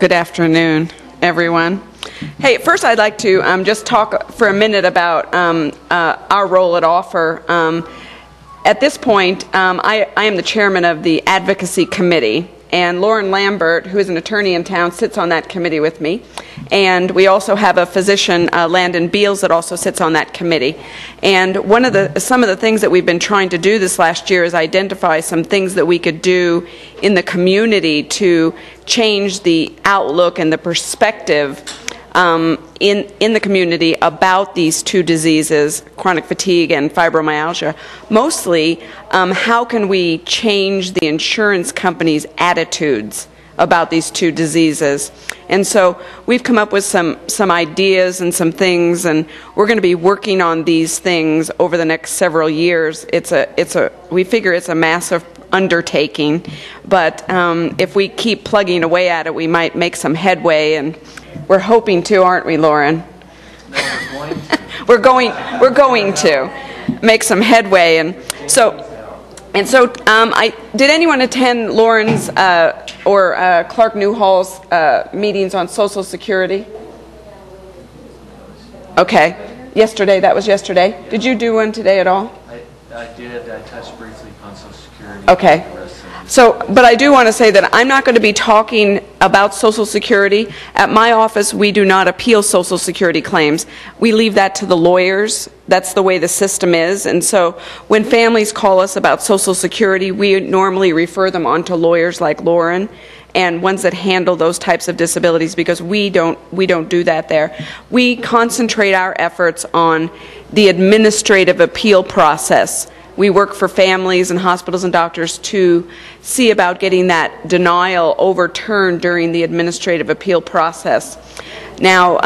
Good afternoon, everyone. Hey, first I'd like to just talk for a minute about our role at Offer. At this point, I am the chairman of the Advocacy Committee, and Lauren Lambert, who is an attorney in town, sits on that committee with me. And we also have a physician, Landon Beals, that also sits on that committee. And some of the things that we've been trying to do this last year is identify some things that we could do in the community to change the outlook and the perspective in the community about these two diseases, chronic fatigue and fibromyalgia. Mostly, how can we change the insurance companies' attitudes about these two diseases? And so we've come up with some ideas and some things, and we're going to be working on these things over the next several years. We figure it's a massive undertaking, but if we keep plugging away at it, we might make some headway, and we're hoping to, aren't we, Lauren? No, we're going to make some headway, and so did anyone attend Lauren's or Clark Newhall's meetings on Social Security? Okay, yesterday. That was yesterday. Did you do one today at all? I did. I touched briefly on Social Security. Okay. But I do want to say that I'm not going to be talking about Social Security. At my office, we do not appeal Social Security claims. We leave that to the lawyers. That's the way the system is. And so when families call us about Social Security, we normally refer them on to lawyers like Lauren and ones that handle those types of disabilities, because we don't do that there. We concentrate our efforts on the administrative appeal process. We work for families and hospitals and doctors to see about getting that denial overturned during the administrative appeal process. Now,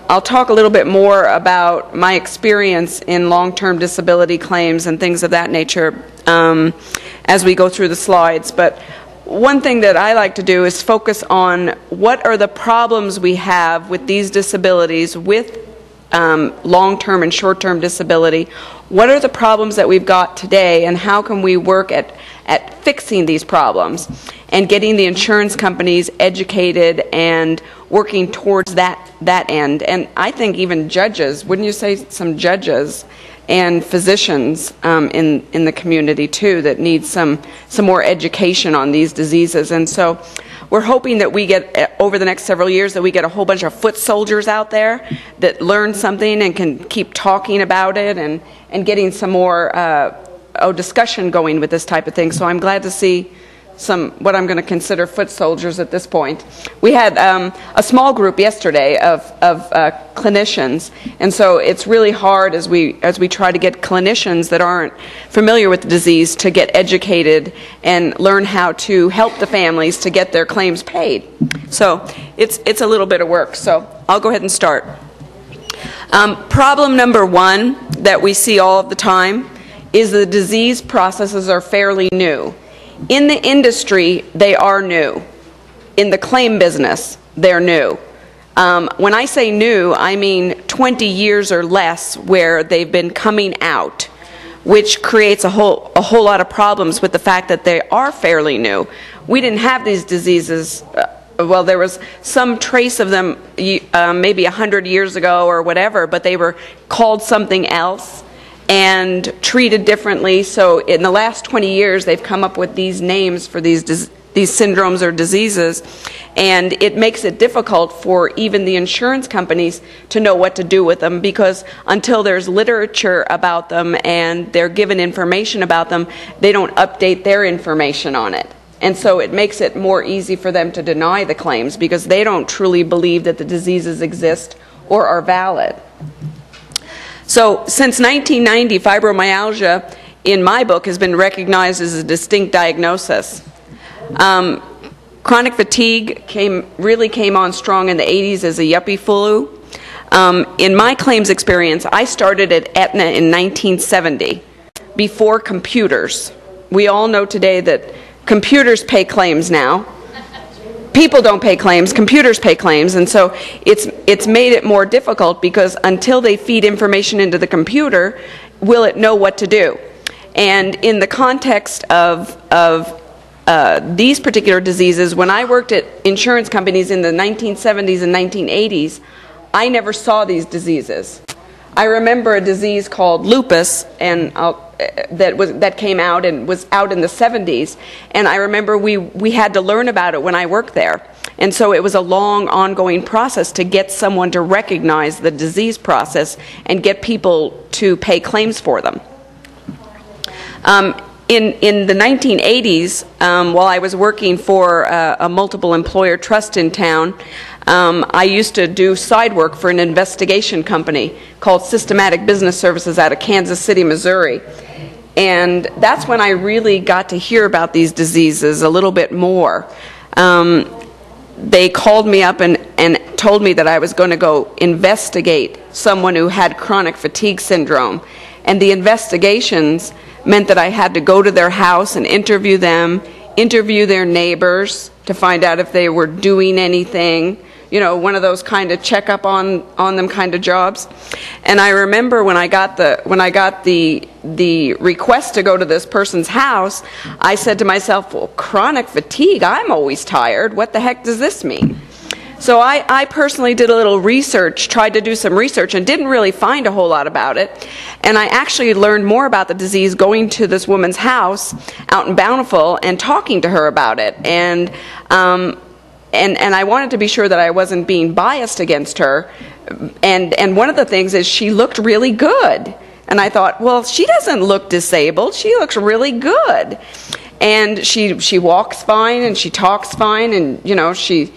I'll talk a little bit more about my experience in long-term disability claims and things of that nature as we go through the slides. But one thing that I like to do is focus on what are the problems we have with these disabilities, with long-term and short-term disability. What are the problems that we've got today, and how can we work at fixing these problems and getting the insurance companies educated and working towards that end? And I think even judges, wouldn't you say some judges and physicians in the community too that need some more education on these diseases. And so we're hoping that we get, over the next several years, that we get a whole bunch of foot soldiers out there that learn something and can keep talking about it and getting some more discussion going with this type of thing. So I'm glad to see what I'm going to consider foot soldiers at this point. We had a small group yesterday of clinicians, and so it's really hard as we try to get clinicians that aren't familiar with the disease to get educated and learn how to help the families to get their claims paid. So it's a little bit of work. So I'll go ahead and start. Problem number one that we see all of the time is the disease processes are fairly new. In the industry, they are new. In the claim business, they're new. When I say new, I mean 20 years or less where they've been coming out, which creates a whole lot of problems with the fact that they are fairly new. We didn't have these diseases. Well, there was some trace of them maybe 100 years ago or whatever, but they were called something else and treated differently. So in the last 20 years, they've come up with these names for these syndromes or diseases, and it makes it difficult for even the insurance companies to know what to do with them, because until there's literature about them and they're given information about them, they don't update their information on it. And so it makes it more easy for them to deny the claims because they don't truly believe that the diseases exist or are valid. So since 1990, fibromyalgia, in my book, has been recognized as a distinct diagnosis. Chronic fatigue really came on strong in the 80s as a yuppie flu. In my claims experience, I started at Aetna in 1970, before computers. We all know today that computers pay claims now. People don't pay claims, computers pay claims, and so it's made it more difficult because until they feed information into the computer, will it know what to do? And in the context of these particular diseases, when I worked at insurance companies in the 1970s and 1980s, I never saw these diseases. I remember a disease called lupus, and that came out and was out in the 70s, and I remember we had to learn about it when I worked there. And so it was a long, ongoing process to get someone to recognize the disease process and get people to pay claims for them. In the 1980s, while I was working for a multiple employer trust in town, I used to do side work for an investigation company called Systematic Business Services out of Kansas City, Missouri. And that's when I really got to hear about these diseases a little bit more. They called me up and told me that I was going to go investigate someone who had chronic fatigue syndrome. And the investigations meant that I had to go to their house and interview them, interview their neighbors to find out if they were doing anything, you know, one of those kind of check up on them kind of jobs. And I remember when I got the request to go to this person's house, I said to myself, well, chronic fatigue, I'm always tired. What the heck does this mean? So I personally did a little research, tried to do some research, and didn't really find a whole lot about it. And I actually learned more about the disease going to this woman's house out in Bountiful and talking to her about it. And I wanted to be sure that I wasn't being biased against her. And one of the things is she looked really good. And I thought, well, she doesn't look disabled. She looks really good. And she walks fine and she talks fine, and you know, she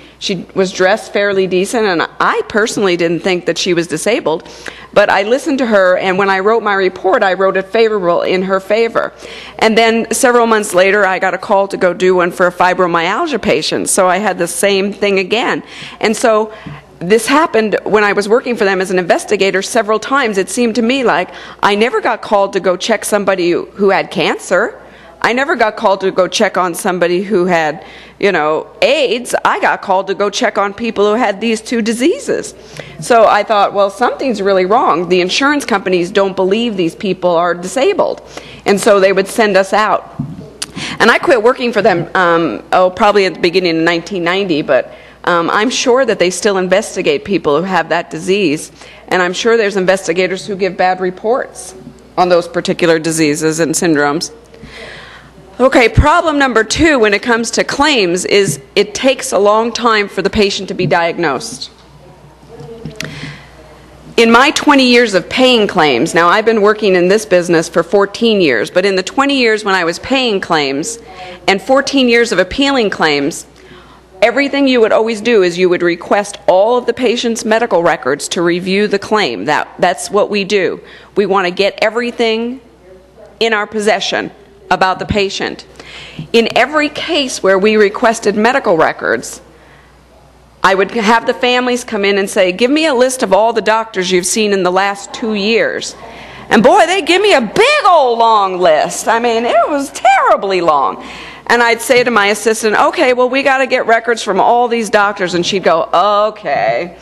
was dressed fairly decent, and I personally didn't think that she was disabled. But I listened to her, and when I wrote my report, I wrote it favorable in her favor. And then several months later, I got a call to go do one for a fibromyalgia patient, so I had the same thing again. And so this happened when I was working for them as an investigator several times. It seemed to me like I never got called to go check somebody who had cancer. I never got called to go check on somebody who had, you know, AIDS. I got called to go check on people who had these two diseases. So I thought, well, something's really wrong. The insurance companies don't believe these people are disabled. And so they would send us out. And I quit working for them, probably at the beginning of 1990, but I'm sure that they still investigate people who have that disease. And I'm sure there's investigators who give bad reports on those particular diseases and syndromes. Okay, problem number 2 when it comes to claims is it takes a long time for the patient to be diagnosed. In my 20 years of paying claims, now I've been working in this business for 14 years, but in the 20 years when I was paying claims and 14 years of appealing claims, everything you would always do is you would request all of the patient's medical records to review the claim. That's what we do. We want to get everything in our possession about the patient. In every case where we requested medical records, I would have the families come in and say, give me a list of all the doctors you've seen in the last 2 years. And boy, they give me a big old long list. I mean, it was terribly long. And I'd say to my assistant, okay, well, we got to get records from all these doctors. And she'd go, okay.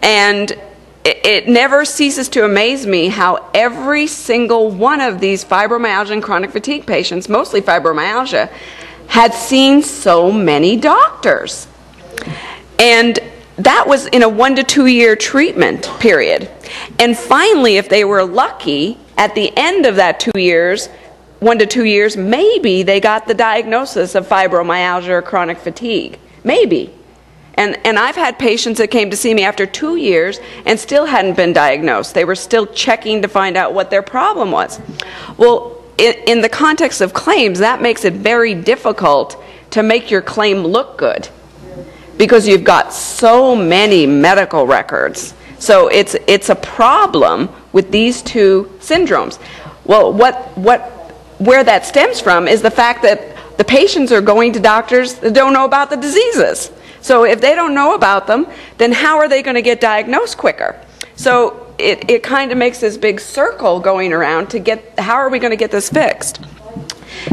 And it never ceases to amaze me how every single one of these fibromyalgia and chronic fatigue patients, mostly fibromyalgia, had seen so many doctors. And that was in a 1 to 2 year treatment period. And finally, if they were lucky, at the end of that 2 years, 1 to 2 years, maybe they got the diagnosis of fibromyalgia or chronic fatigue. Maybe. And I've had patients that came to see me after 2 years and still hadn't been diagnosed. They were still checking to find out what their problem was. Well, in the context of claims, that makes it very difficult to make your claim look good because you've got so many medical records. So it's a problem with these two syndromes. Well, where that stems from is the fact that the patients are going to doctors that don't know about the diseases. So if they don't know about them, then how are they going to get diagnosed quicker? So it kind of makes this big circle going around to get, how are we going to get this fixed?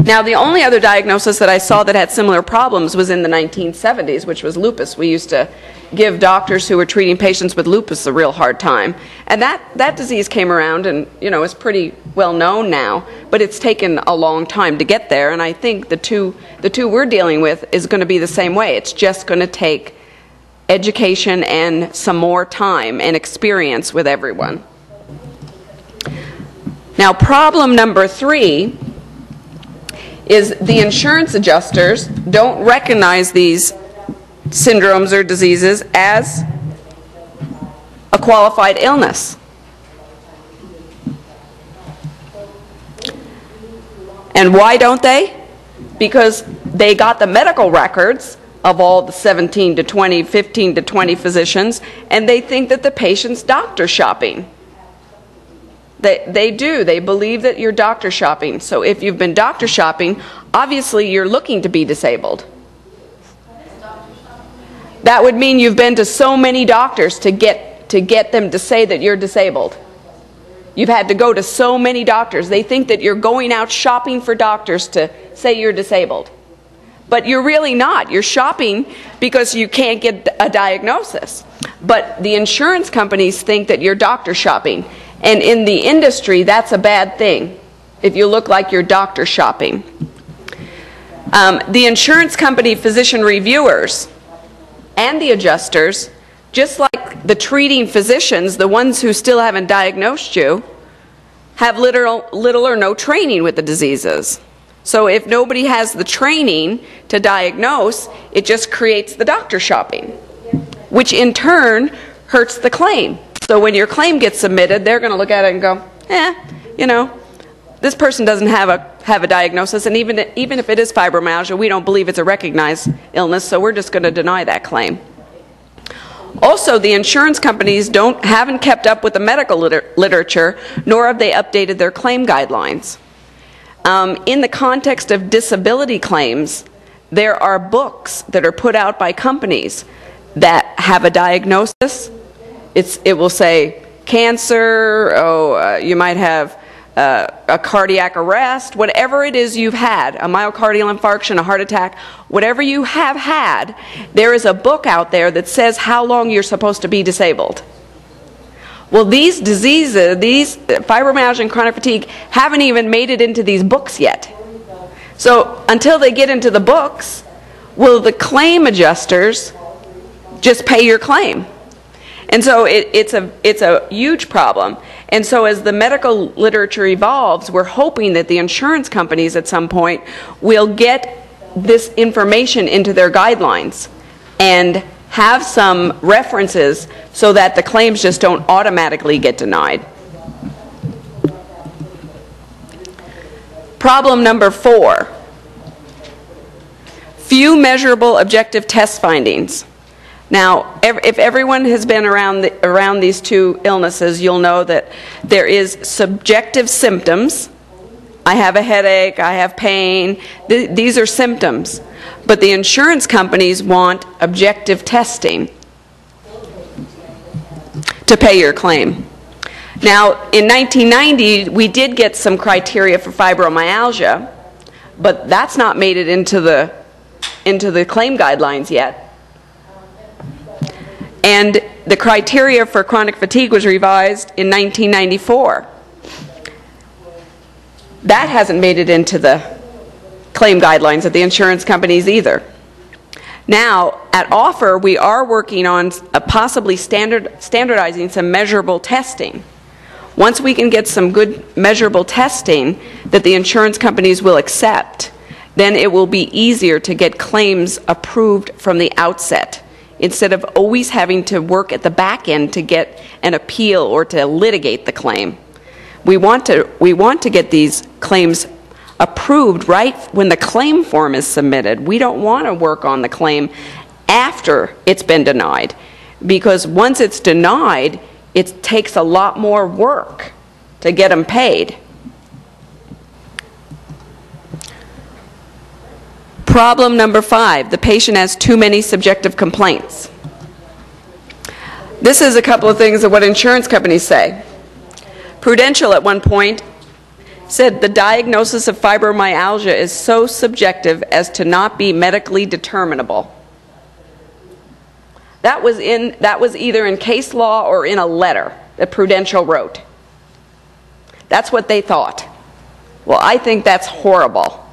Now, the only other diagnosis that I saw that had similar problems was in the 1970s, which was lupus. We used to give doctors who are treating patients with lupus a real hard time. And that disease came around and, you know, is pretty well known now, but it's taken a long time to get there. And I think the two we're dealing with is going to be the same way. It's just going to take education and some more time and experience with everyone. Now, problem number 3 is the insurance adjusters don't recognize these syndromes or diseases as a qualified illness. And why don't they? Because they got the medical records of all the 17 to 20, 15 to 20 physicians, and they think that the patient's doctor shopping. They do. They believe that you're doctor shopping. So if you've been doctor shopping, obviously you're looking to be disabled. That would mean you've been to so many doctors to get them to say that you're disabled. You've had to go to so many doctors. They think that you're going out shopping for doctors to say you're disabled. But you're really not. You're shopping because you can't get a diagnosis. But the insurance companies think that you're doctor shopping. And in the industry, that's a bad thing if you look like you're doctor shopping. The insurance company physician reviewers and the adjusters, just like the treating physicians, the ones who still haven't diagnosed you, have little or no training with the diseases. So if nobody has the training to diagnose, it just creates the doctor shopping, which in turn hurts the claim. So when your claim gets submitted, they're going to look at it and go, you know, this person doesn't have a diagnosis, and even if it is fibromyalgia, we don't believe it's a recognized illness, so we're just going to deny that claim. Also, the insurance companies haven't kept up with the medical literature, nor have they updated their claim guidelines. In the context of disability claims, there are books that are put out by companies that have a diagnosis. It will say cancer, you might have a cardiac arrest, whatever it is you've had, a myocardial infarction, a heart attack, whatever you have had, there is a book out there that says how long you're supposed to be disabled. Well, these diseases, these fibromyalgia and chronic fatigue, haven't even made it into these books yet. So until they get into the books, will the claim adjusters just pay your claim? And so it's a huge problem. And so as the medical literature evolves, we're hoping that the insurance companies at some point will get this information into their guidelines and have some references so that the claims just don't automatically get denied. Problem number 4, few measurable objective test findings. Now, if everyone has been around these two illnesses, you'll know that there is subjective symptoms. I have a headache, I have pain. These are symptoms. But the insurance companies want objective testing to pay your claim. Now, in 1990, we did get some criteria for fibromyalgia, but that's not made it into the claim guidelines yet. And the criteria for chronic fatigue was revised in 1994. That hasn't made it into the claim guidelines of the insurance companies either. Now, at Offer, we are working on possibly standardizing some measurable testing. Once we can get some good measurable testing that the insurance companies will accept, then it will be easier to get claims approved from the outset, instead of always having to work at the back end to get an appeal or to litigate the claim. We want to get these claims approved right when the claim form is submitted. We don't want to work on the claim after it's been denied, because once it's denied, it takes a lot more work to get them paid. Problem number 5, the patient has too many subjective complaints. This is a couple of things of what insurance companies say. Prudential at one point said the diagnosis of fibromyalgia is so subjective as to not be medically determinable. That was either in case law or in a letter that Prudential wrote. That's what they thought. Well, I think that's horrible.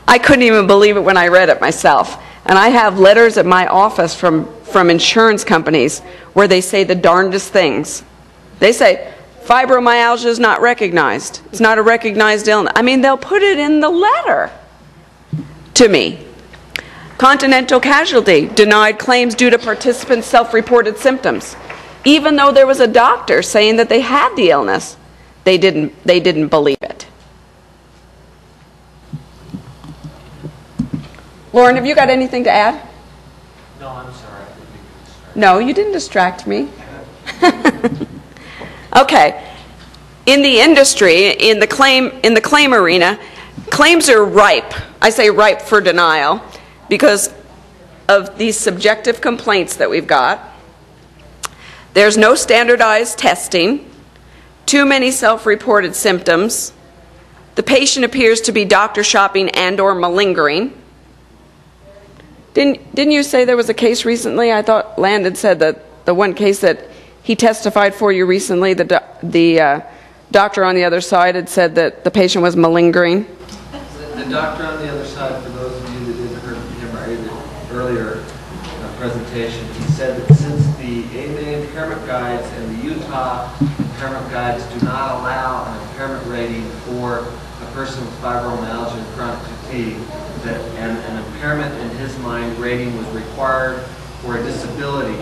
I couldn't even believe it when I read it myself. And I have letters at my office from insurance companies where they say the darndest things. They say, fibromyalgia is not recognized. It's not a recognized illness. I mean, they'll put it in the letter to me. Continental Casualty denied claims due to participants' self-reported symptoms. Even though there was a doctor saying that they had the illness, they didn't believe it. Lauren, have you got anything to add? No, I'm sorry. I didn't mean to distract. No, you didn't distract me. Okay. In the industry, in the claim arena, claims are ripe. I say ripe for denial because of these subjective complaints that we've got. There's no standardized testing, too many self-reported symptoms, the patient appears to be doctor shopping and or malingering. Didn't you say there was a case recently? I thought Landon said that the one case that he testified for you recently, the doctor on the other side had said that the patient was malingering. The doctor on the other side, for those of you that didn't hear him earlier presentation, he said that since the AMA impairment guides and the Utah impairment guides do not allow an impairment rating for a person with fibromyalgia and chronic fatigue, that an impairment in his mind rating was required for a disability.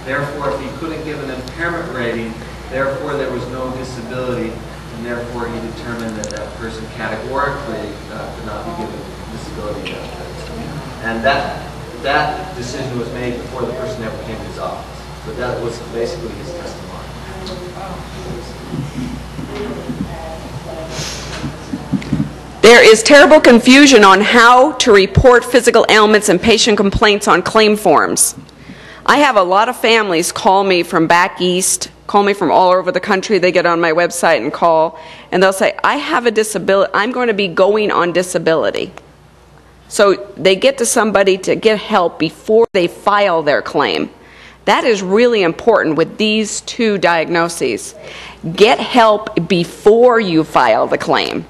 Therefore, if he couldn't give an impairment rating, therefore there was no disability, and therefore he determined that that person categorically could not be given disability benefits. And that decision was made before the person ever came to his office. But that was basically his testimony. There is terrible confusion on how to report physical ailments and patient complaints on claim forms. I have a lot of families call me from back east, call me from all over the country. They get on my website and call, and they'll say, I have a disability. I'm going to be going on disability. So they get to somebody to get help before they file their claim. That is really important with these two diagnoses. Get help before you file the claim,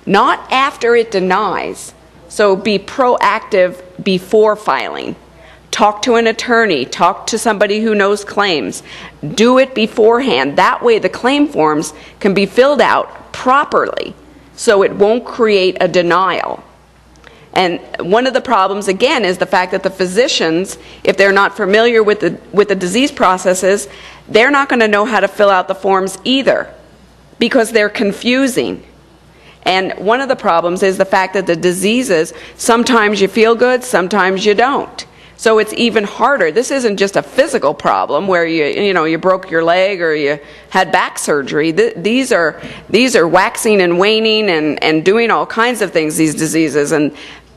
not after it denies. So be proactive before filing. Talk to an attorney, talk to somebody who knows claims. Do it beforehand. That way the claim forms can be filled out properly so it won't create a denial. And one of the problems, again, is the fact that the physicians, if they're not familiar with the disease processes, they're not going to know how to fill out the forms either because they're confusing. And one of the problems is the fact that the diseases, sometimes you feel good, sometimes you don't. So it's even harder. This isn't just a physical problem where you broke your leg or you had back surgery. These are waxing and waning and doing all kinds of things, these diseases. And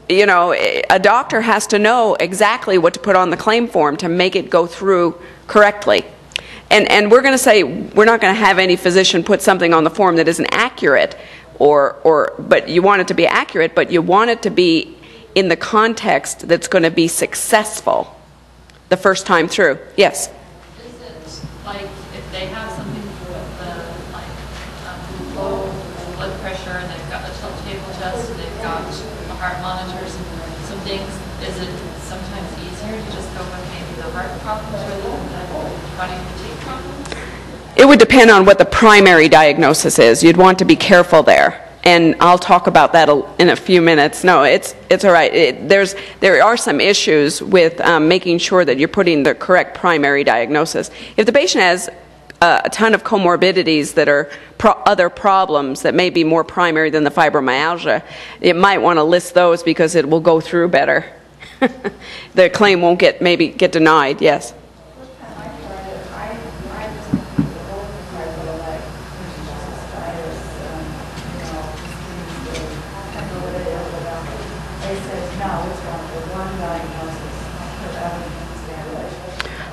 a doctor has to know exactly what to put on the claim form to make it go through correctly. And we're going to say we're not going to have any physician put something on the form that isn't accurate, but you want it to be accurate, but you want it to be in the context that's going to be successful the first time through. Yes? Is it like if they have something with low blood pressure and they've got a tilt-table test and they've got heart monitors and some things, is it sometimes easier to just go with maybe the heart problems rather than the chronic fatigue problems? It would depend on what the primary diagnosis is. You'd want to be careful there. And I'll talk about that in a few minutes. No, it's all right. There are some issues with making sure that you're putting the correct primary diagnosis. If the patient has a ton of comorbidities that are other problems that may be more primary than the fibromyalgia, it might want to list those because it will go through better. The claim won't maybe get denied. Yes.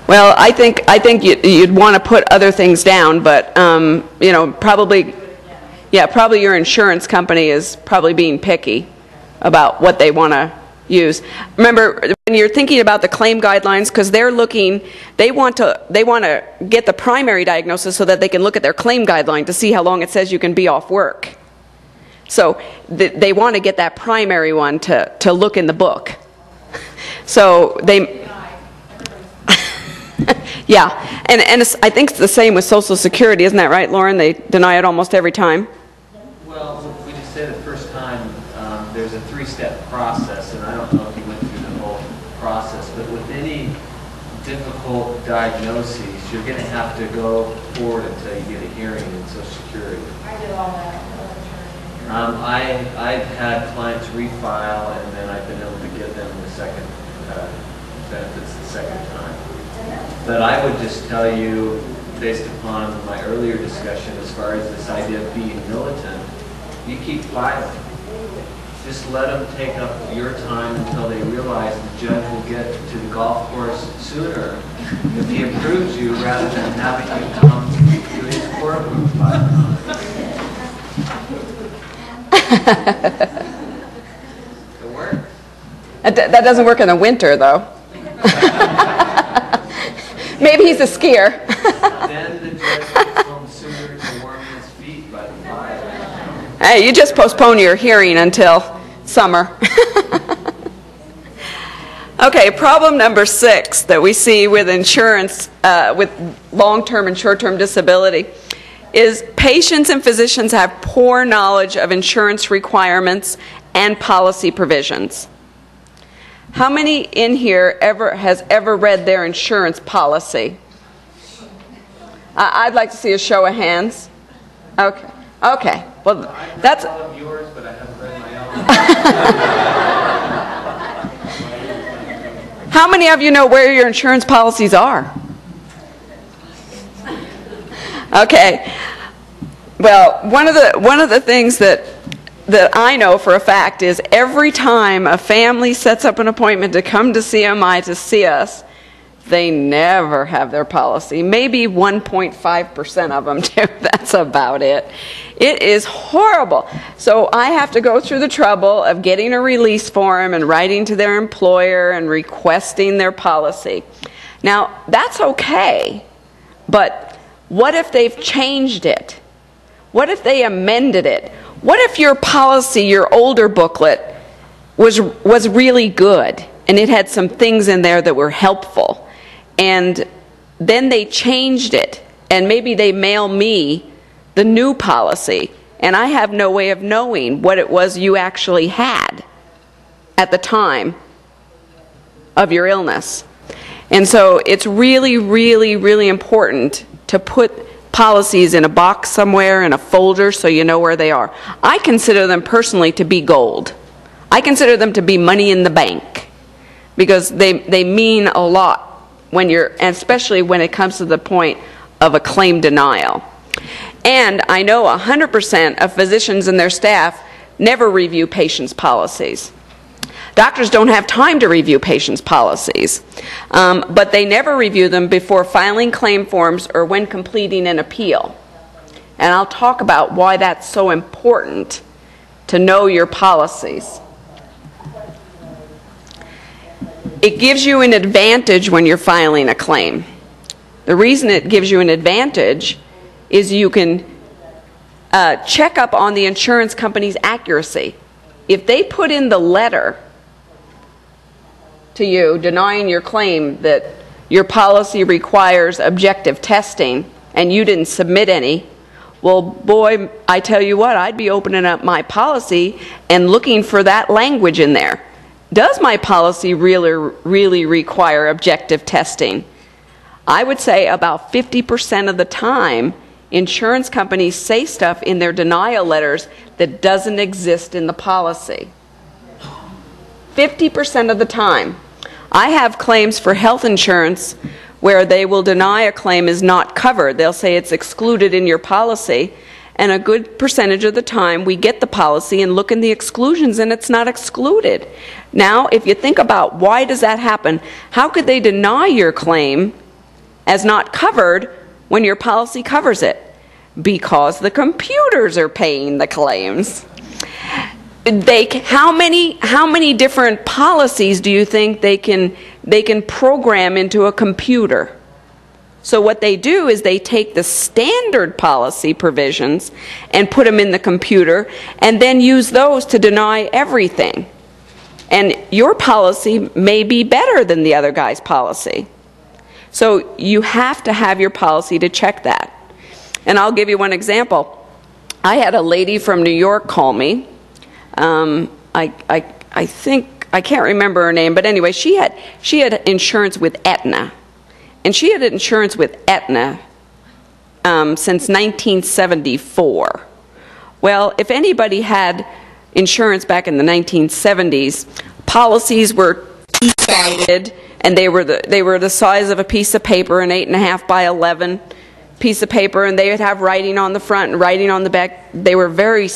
Well, I think you'd want to put other things down, but probably your insurance company is probably being picky about what they want to use. Remember, when you're thinking about the claim guidelines, because they want to get the primary diagnosis so that they can look at their claim guideline to see how long it says you can be off work. So they want to get that primary one to look in the book. So they... Yeah, and I think it's the same with Social Security, isn't that right, Lauren? They deny it almost every time. Well, we just say the first time there's a three-step process, and I don't know if you went through the whole process, but with any difficult diagnosis, you're going to have to go forward until you get a hearing in Social Security. I did all that. I've had clients refile, and then I've been able to get them the second benefits the second time. But I would just tell you, based upon my earlier discussion as far as this idea of being militant, you keep filing. Just let them take up your time until they realize the judge will get to the golf course sooner if he approves you rather than having you come to his courtroom file. It works. That doesn't work in the winter, though. Maybe he's a skier. Then the judge gets home sooner to warm his feet by the fire. Hey, you just postpone your hearing until summer. Okay, problem number 6 that we see with insurance, with long-term and short-term disability, is patients and physicians have poor knowledge of insurance requirements and policy provisions. How many in here has ever read their insurance policy? I'd like to see a show of hands. Okay. Okay. Well, that's all of yours, but I haven't read my own. How many of you know where your insurance policies are? Okay. Well, one of the things that I know for a fact is every time a family sets up an appointment to come to CMI to see us, they never have their policy. Maybe 1.5% of them do. That's about it. It is horrible. So I have to go through the trouble of getting a release form and writing to their employer and requesting their policy. Now, that's okay, but what if they've changed it? What if they amended it? What if your policy, your older booklet, was really good and it had some things in there that were helpful, and then they changed it and maybe they mail me the new policy and I have no way of knowing what it was you actually had at the time of your illness. And so it's really, really, really important to put policies in a box somewhere, in a folder, so you know where they are. I consider them personally to be gold. I consider them to be money in the bank because they mean a lot when and especially when it comes to the point of a claim denial. And I know 100% of physicians and their staff never review patients' policies. Doctors don't have time to review patients' policies, but they never review them before filing claim forms or when completing an appeal. And I'll talk about why that's so important to know your policies. It gives you an advantage when you're filing a claim. The reason it gives you an advantage is you can check up on the insurance company's accuracy. If they put in the letter to you denying your claim that your policy requires objective testing and you didn't submit any, well, boy, I tell you what, I'd be opening up my policy and looking for that language in there. Does my policy really require objective testing? I would say about 50% of the time, insurance companies say stuff in their denial letters that doesn't exist in the policy. 50% of the time. I have claims for health insurance where they will deny a claim is not covered. They'll say it's excluded in your policy, and a good percentage of the time we get the policy and look in the exclusions and it's not excluded. Now, if you think about why does that happen, how could they deny your claim as not covered when your policy covers it? Because the computers are paying the claims. How many different policies do you think they can program into a computer? So what they do is they take the standard policy provisions and put them in the computer and then use those to deny everything. And your policy may be better than the other guy's policy. So you have to have your policy to check that. And I'll give you one example. I had a lady from New York call me. I think, I can't remember her name, but anyway, she had insurance with Aetna. And she had insurance with Aetna since 1974. Well, if anybody had insurance back in the 1970s, policies were two-sided, and they were the size of a piece of paper, an 8.5 by 11 piece of paper, and they would have writing on the front and writing on the back. They weren't very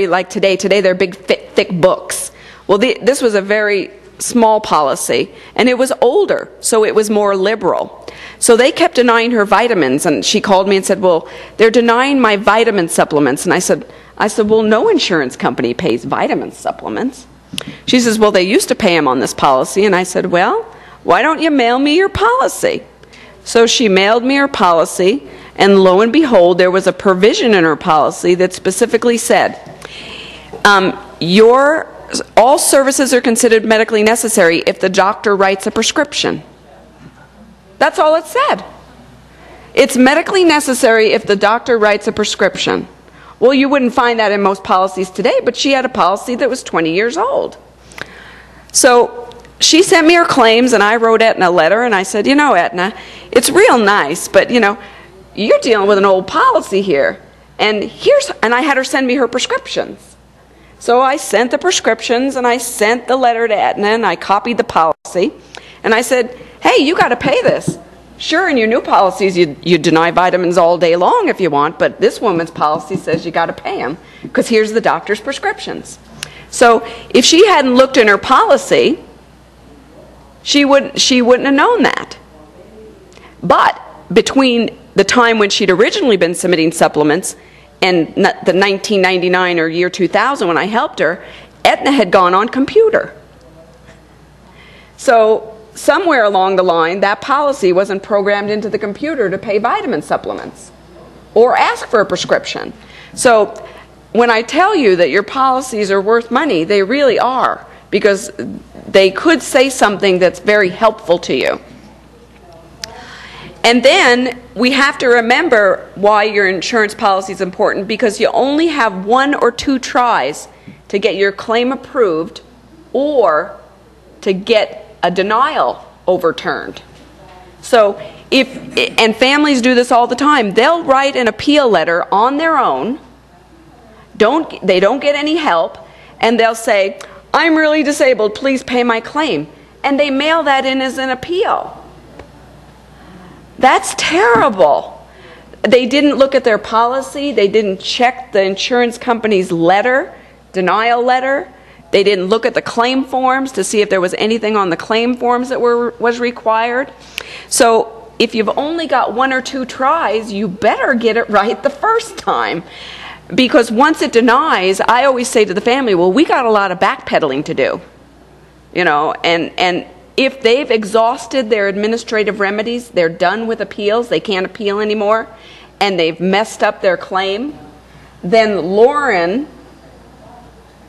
like today. Today they're big, thick books. Well, this was a very small policy, and it was older, so it was more liberal. So they kept denying her vitamins, and she called me and said, well, they're denying my vitamin supplements. And I said, well, no insurance company pays vitamin supplements. She says, well, they used to pay them on this policy. And I said, well, why don't you mail me your policy? So she mailed me her policy, and lo and behold, there was a provision in her policy that specifically said, all services are considered medically necessary if the doctor writes a prescription. That's all it said. It's medically necessary if the doctor writes a prescription. Well, you wouldn't find that in most policies today, but she had a policy that was 20 years old. So she sent me her claims, and I wrote Aetna a letter, and I said, you know, Aetna, it's real nice, but, you know, you're dealing with an old policy here. And I had her send me her prescriptions. So I sent the prescriptions, and I sent the letter to Aetna, and I copied the policy. And I said, hey, you got to pay this. Sure, in your new policies, you deny vitamins all day long if you want, but this woman's policy says you got to pay them, because here's the doctor's prescriptions. So if she hadn't looked in her policy, she wouldn't have known that. But between the time when she'd originally been submitting supplements and the 1999 or year 2000 when I helped her, Aetna had gone on computer. So somewhere along the line, that policy wasn't programmed into the computer to pay vitamin supplements or ask for a prescription. So when I tell you that your policies are worth money, they really are, because they could say something that's very helpful to you. And then we have to remember why your insurance policy is important, because you only have 1 or 2 tries to get your claim approved or to get a denial overturned. So and families do this all the time, they'll write an appeal letter on their own, they don't get any help, and they'll say, I'm really disabled, please pay my claim. And they mail that in as an appeal. That's terrible. They didn't look at their policy. They didn't check the insurance company's letter, denial letter. They didn't look at the claim forms to see if there was anything on the claim forms that was required. So if you've only got 1 or 2 tries, you better get it right the first time. Because once it denies, I always say to the family, well, we got a lot of backpedaling to do. You know, and if they've exhausted their administrative remedies, they're done with appeals, they can't appeal anymore, and they've messed up their claim, then Lauren,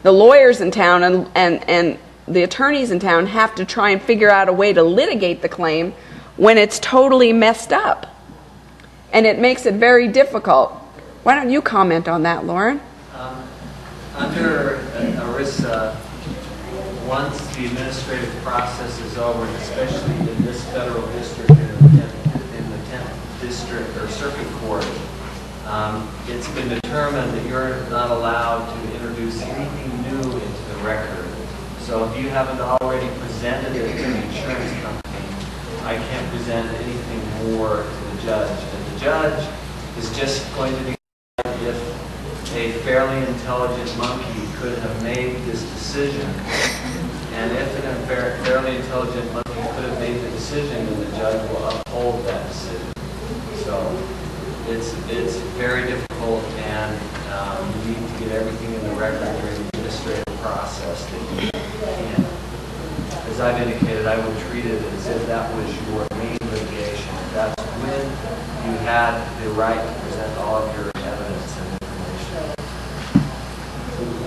the lawyers in town and the attorneys in town have to try and figure out a way to litigate the claim when it's totally messed up. And it makes it very difficult. Why don't you comment on that, Lauren? Under ERISA, once the administrative process is over, and especially in this federal district and in the 10th district or circuit court, it's been determined that you're not allowed to introduce anything new into the record. So if you haven't already presented it to the insurance company, I can't present anything more to the judge. And the judge is just going to decide if a fairly intelligent monkey could have made this decision. And if a fairly intelligent monkey could have made the decision, then the judge will uphold that decision. So It's very difficult, and you need to get everything in the record during the administrative process that you can. As I've indicated, I would treat it as if that was your main litigation. That's when you had the right to present all of your evidence and information.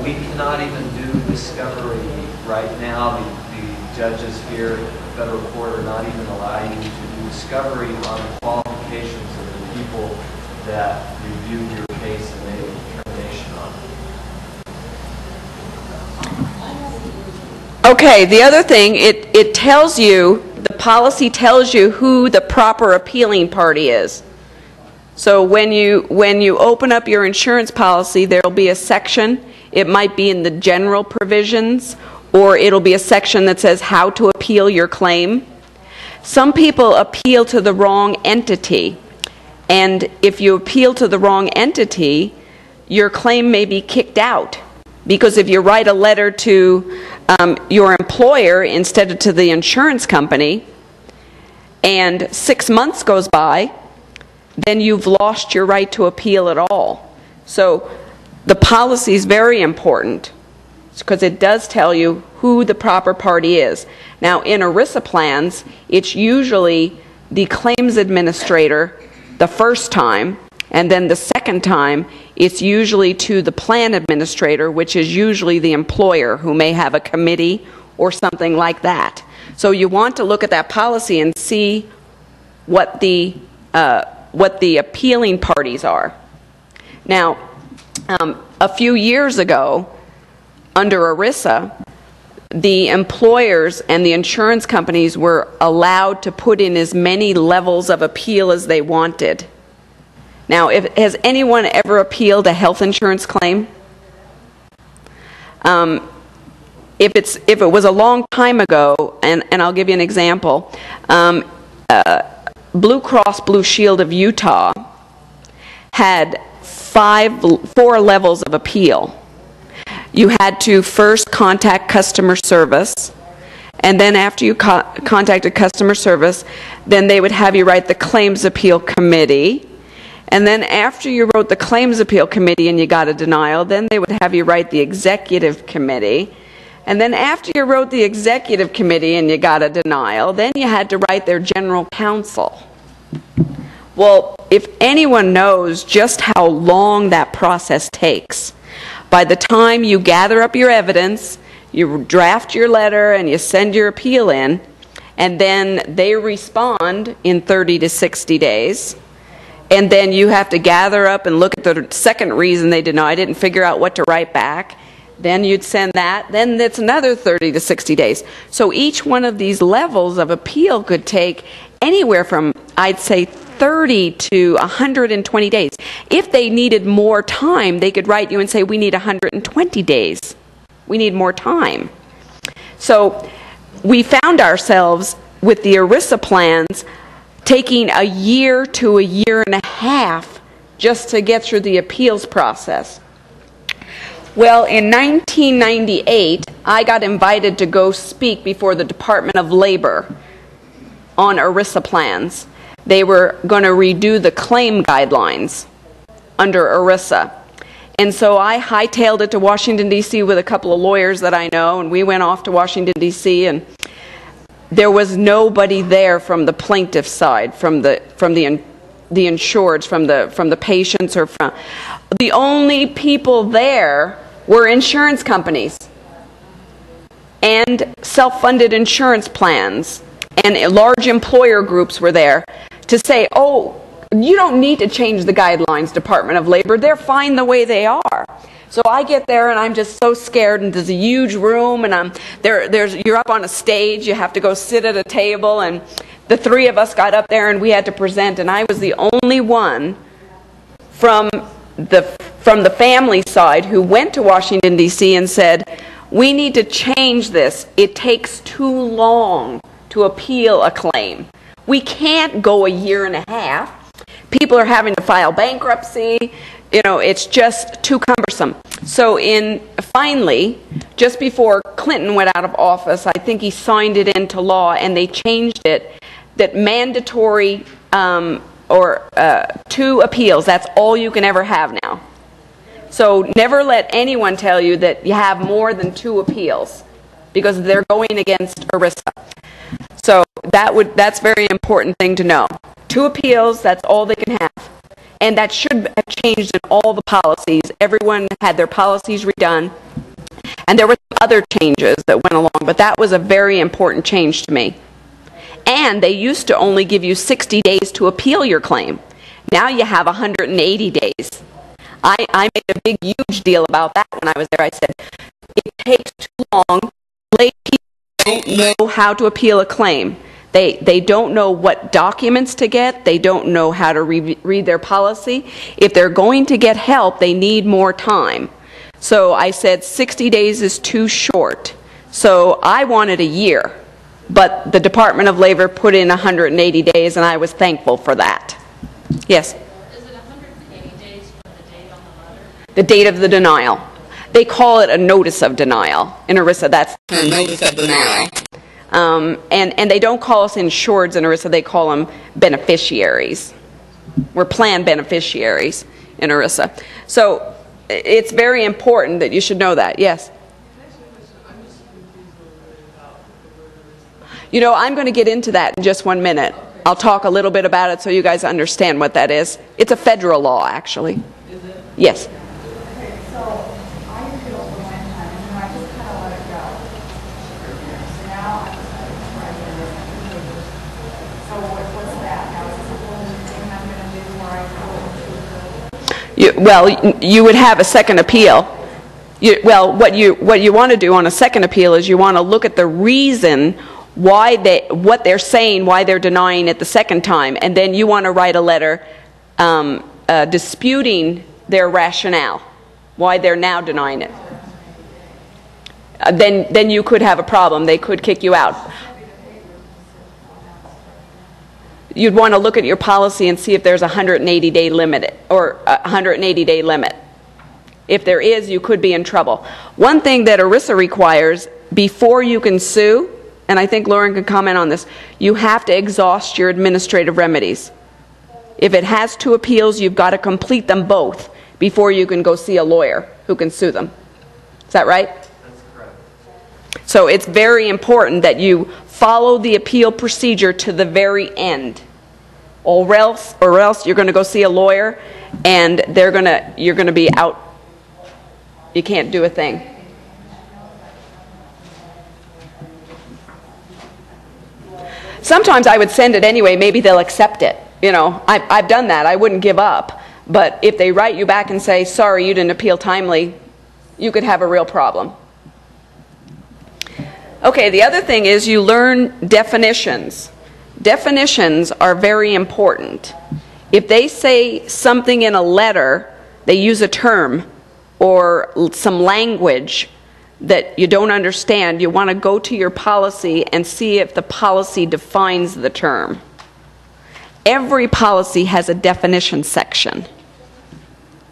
We cannot even do discovery right now. The judges here at the federal court are not even allowing you to do discovery on the qualifications of the people that reviewed your case and made a determination on it. Okay, the other thing, it tells you, the policy tells you who the proper appealing party is. So when you open up your insurance policy, there will be a section. It might be in the general provisions, or it'll be a section that says how to appeal your claim. Some people appeal to the wrong entity, and if you appeal to the wrong entity, your claim may be kicked out. Because if you write a letter to your employer instead of to the insurance company, and 6 months goes by, then you've lost your right to appeal at all. So the policy is very important because it does tell you who the proper party is. Now, in ERISA plans, it's usually the claims administrator the first time, and then the second time, it's usually to the plan administrator, which is usually the employer who may have a committee or something like that. So you want to look at that policy and see what the appealing parties are. Now, a few years ago, under ERISA, the employers and the insurance companies were allowed to put in as many levels of appeal as they wanted. Now, has anyone ever appealed a health insurance claim? If it was a long time4 and I'll give you an example, Blue Cross Blue Shield of Utah had 4 levels of appeal. You had to first contact customer service, and then after you contacted customer service, then they would have you write the claims appeal committee. And then after you wrote the claims appeal committee and you got a denial, then they would have you write the executive committee. And then after you wrote the executive committee and you got a denial, then you had to write their general counsel. Well, if anyone knows just how long that process takes, by the time you gather up your evidence, you draft your letter and you send your appeal in, and then they respond in 30 to 60 days, and then you have to gather up and look at the second reason they denied it and figure out what to write back. Then you'd send that. Then it's another 30 to 60 days. So each one of these levels of appeal could take anywhere from, I'd say, 30 to 120 days. If they needed more time, they could write you and say, we need 120 days. We need more time. So we found ourselves with the ERISA plans taking a year to a year and a half just to get through the appeals process. Well, in 1998, I got invited to go speak before the Department of Labor on ERISA plans. They were going to redo the claim guidelines under ERISA. And so I hightailed it to Washington, D.C. with a couple of lawyers that I know, and we went off to Washington, D.C., and there was nobody there from the plaintiff side, from the insureds, from the patients, or from the only people there were insurance companies and self-funded insurance plans, and large employer groups were there to say, oh, you don't need to change the guidelines, Department of Labor. They're fine the way they are. So I get there and I'm just so scared, and there's a huge room, and you're up on a stage, you have to go sit at a table, and the 3 of us got up there and we had to present, and I was the only one from the family side who went to Washington, D.C. and said, we need to change this. It takes too long to appeal a claim. We can't go a year and a half. People are having to file bankruptcy. You know, it's just too cumbersome. So finally, just before Clinton went out of office, I think he signed it into law, and they changed it that mandatory or 2 appeals. That's all you can ever have now. So never let anyone tell you that you have more than 2 appeals, because they're going against ERISA. So that's a very important thing to know. 2 appeals, that's all they can have. And that should have changed in all the policies. Everyone had their policies redone. And there were some other changes that went along, but that was a very important change to me. And they used to only give you 60 days to appeal your claim. Now you have 180 days. I made a big, huge deal about that when I was there. I said, it takes too long. Lay people don't know how to appeal a claim. They don't know what documents to get. They don't know how to read their policy. If they're going to get help, they need more time. So I said 60 days is too short. So I wanted a year. But the Department of Labor put in 180 days, and I was thankful for that. Yes? Is it 180 days from the date on the letter? The date of the denial. They call it a notice of denial. In ERISA, that's a notice of denial. And they don't call us insureds in ERISA, they call them beneficiaries. We're plan beneficiaries in ERISA. So it's very important that you should know that. Yes? You know, I'm going to get into that in just 1 minute. I'll talk a little bit about it so you guys understand what that is. It's a federal law, actually. Is it? Yes. Okay, so I appealed for one time, and then I just kind of let it go. So now I'm just trying to get it. So what's that? Now, is this a whole new thing I'm going to do where I go to the... Well, you would have a second appeal. What you want to do on a second appeal is you want to look at the reason why what they're saying, why they're denying it the second time, and then you want to write a letter disputing their rationale, why they're now denying it. Then you could have a problem. They could kick you out. You'd want to look at your policy and see if there's a 180-day limit or a 180-day limit. If there is, you could be in trouble. One thing that ERISA requires before you can sue, and I think Lauren can comment on this, you have to exhaust your administrative remedies. If it has 2 appeals, you've got to complete them both before you can go see a lawyer who can sue them. Is that right? That's correct. So it's very important that you follow the appeal procedure to the very end. Or else you're going to go see a lawyer and you're going to be out. You can't do a thing. Sometimes I would send it anyway. Maybe they'll accept it. You know, I've done that. I wouldn't give up. But if they write you back and say, sorry, you didn't appeal timely, you could have a real problem. Okay, the other thing is you learn definitions. Definitions are very important. If they say something in a letter, they use a term or some language that you don't understand, you want to go to your policy and see if the policy defines the term. Every policy has a definition section.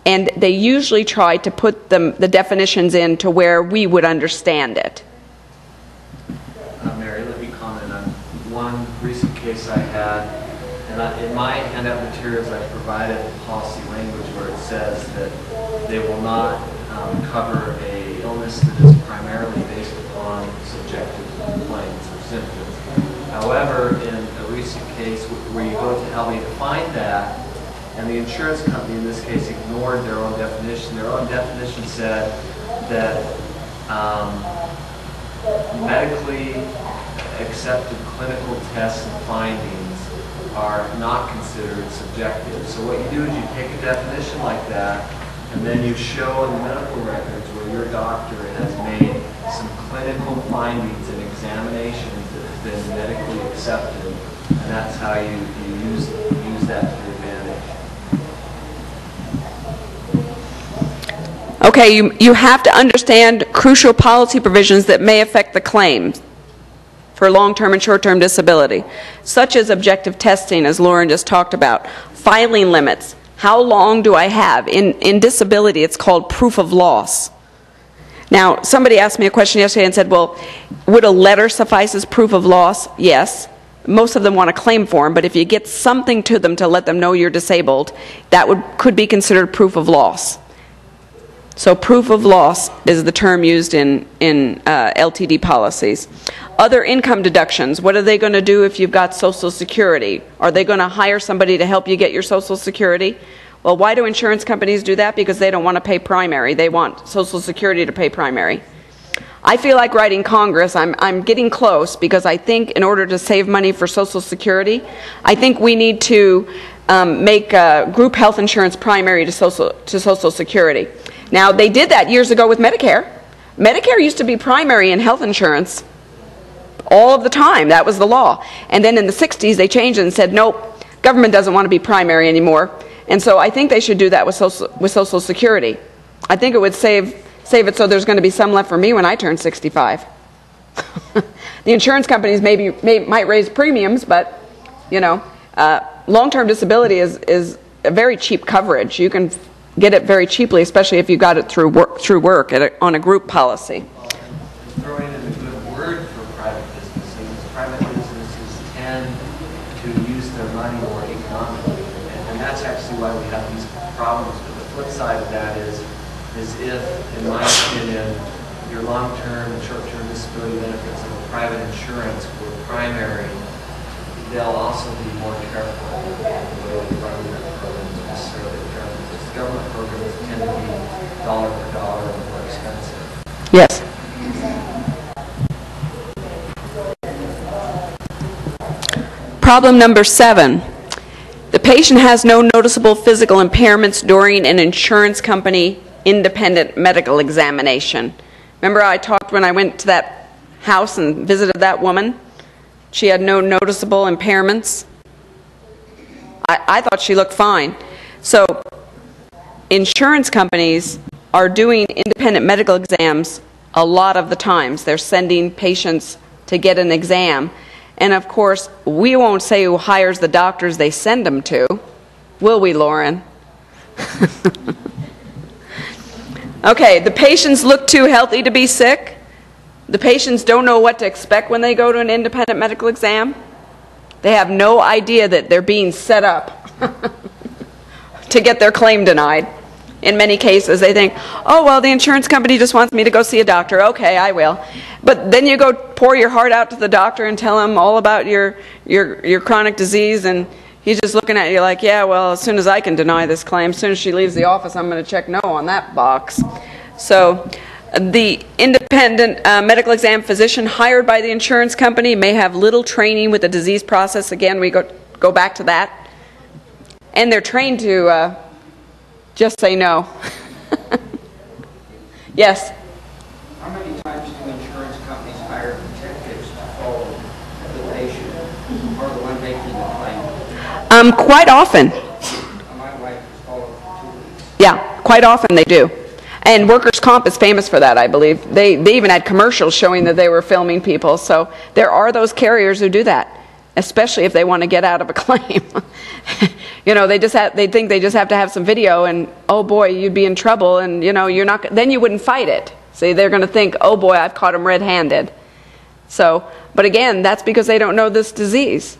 And they usually try to put the definitions in to where we would understand it. Mary, let me comment on one recent case I had. And in my handout materials, I provided policy language where it says that they will not cover an illness that is primarily based upon subjective complaints or symptoms. However, in a recent case where you go to how they define that, and the insurance company in this case ignored their own definition. Their own definition said that medically accepted clinical tests and findings are not considered subjective. So what you do is you take a definition like that, and then you show in the medical records where your doctor has made some clinical findings and examinations that have been medically accepted, and that's how you use that to your advantage. Okay, you have to understand crucial policy provisions that may affect the claims for long-term and short-term disability, such as objective testing, as Lauren just talked about, filing limits. How long do I have? In disability, it's called proof of loss. Now, somebody asked me a question yesterday and said, well, would a letter suffice as proof of loss? Yes. most of them want a claim form, but if you get something to them to let them know you're disabled, that could be considered proof of loss. So proof of loss is the term used in LTD policies. Other income deductions, what are they going to do if you've got Social Security? Are they going to hire somebody to help you get your Social Security? Well, why do insurance companies do that? Because they don't want to pay primary. They want Social Security to pay primary. I feel like writing Congress. I'm getting close, because I think in order to save money for Social Security, I think we need to make group health insurance primary to Social Security. Now, they did that years ago with Medicare. Medicare used to be primary in health insurance all of the time. That was the law. And then in the 60s, they changed it and said, nope, government doesn't want to be primary anymore. And so I think they should do that with Social Security. I think it would save it so there's going to be some left for me when I turn 65. The insurance companies might raise premiums, but, you know, long-term disability is a very cheap coverage. You can get it very cheaply, especially if you got it through work on a group policy. Throwing in a good word for private businesses. Private businesses tend to use their money more economically, and that's actually why we have these problems. But the flip side of that is if, in my opinion, your long-term and short-term disability benefits of a private insurance were primary, they'll also be more careful with the way they run their programs necessarily. Because government programs tend to be dollar for dollar and more expensive. Yes. Problem number 7. The patient has no noticeable physical impairments during an insurance company independent medical examination. Remember I talked when I went to that house and visited that woman? She had no noticeable impairments. I thought she looked fine. So insurance companies are doing independent medical exams a lot of the times. They're sending patients to get an exam. And of course, we won't say who hires the doctors they send them to. Will we, Lauren? Okay, the patients look too healthy to be sick. The patients don't know what to expect when they go to an independent medical exam. They have no idea that they're being set up to get their claim denied. In many cases, they think, oh, well, the insurance company just wants me to go see a doctor. Okay, I will. But then you go pour your heart out to the doctor and tell him all about your chronic disease, and he's just looking at you like, yeah, well, as soon as I can deny this claim, as soon as she leaves the office, I'm going to check no on that box. So the independent medical exam physician hired by the insurance company may have little training with the disease process. Again, we go back to that. And they're trained to just say no. Yes? How many times do insurance companies hire detectives to follow the patient or the one making the claim? Quite often. My wife was followed for 2 weeks. Yeah, quite often they do. And workers' comp is famous for that, I believe. They even had commercials showing that they were filming people. So there are those carriers who do that, especially if they want to get out of a claim. You know, they think they just have to have some video, and oh boy, you'd be in trouble, and you know, then you wouldn't fight it. See, they're going to think, oh boy, I've caught him red-handed. So, but again, that's because they don't know this disease.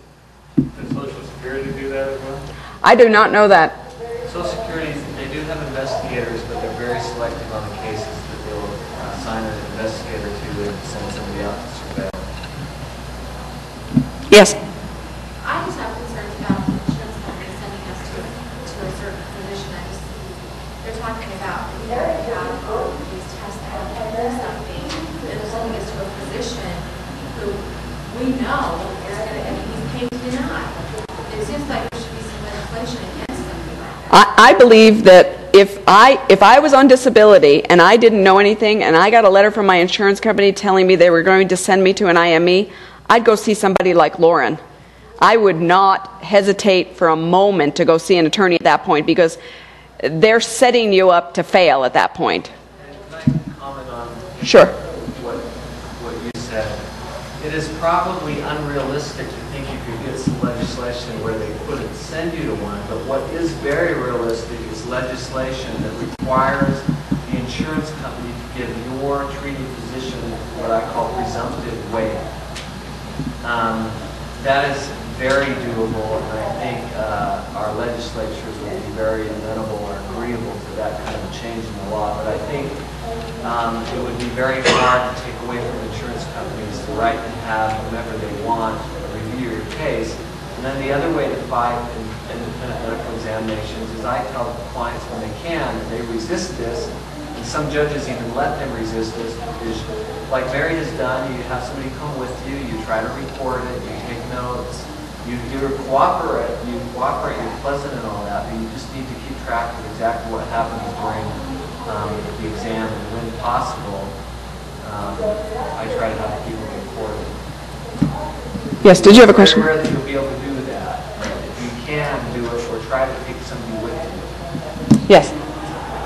Does Social Security do that as well? I do not know that. Social Security, they do have investigators, but they're very selective on the cases that they'll assign an investigator to and send somebody out to surveil. Yes? I just have concerns about the insurance company sending us to a certain physician. They're talking about, we already have all of these tests that do something, and they're sending us to a physician who we know is going to, he's paid to deny. It seems like there should be some legislation against something like that. I believe that if I was on disability and I didn't know anything and I got a letter from my insurance company telling me they were going to send me to an IME, I'd go see somebody like Lauren. I would not hesitate for a moment to go see an attorney at that point, because they're setting you up to fail at that point. Can I comment on Sure. what you said? It is probably unrealistic to think you could get some legislation where they couldn't send you to one, but what is very realistic is legislation that requires the insurance company to give your treating physician what I call presumptive weight. That is very doable, and I think our legislatures would be very amenable or agreeable to that kind of change in the law. But I think it would be very hard to take away from insurance companies the right to have whomever they want review your case. And then the other way to fight independent medical examinations is I tell clients when they can, they resist this, and some judges even let them resist this because, like Mary has done, you have somebody come with you, you try to record it, you take notes, you cooperate, you're pleasant and all that, but you just need to keep track of exactly what happens during the exam, and when possible, I try to have people record it. Yes, did you have a question? It's very rare that you'll be able to do that. If you can do it, or try to take somebody with you. Yes.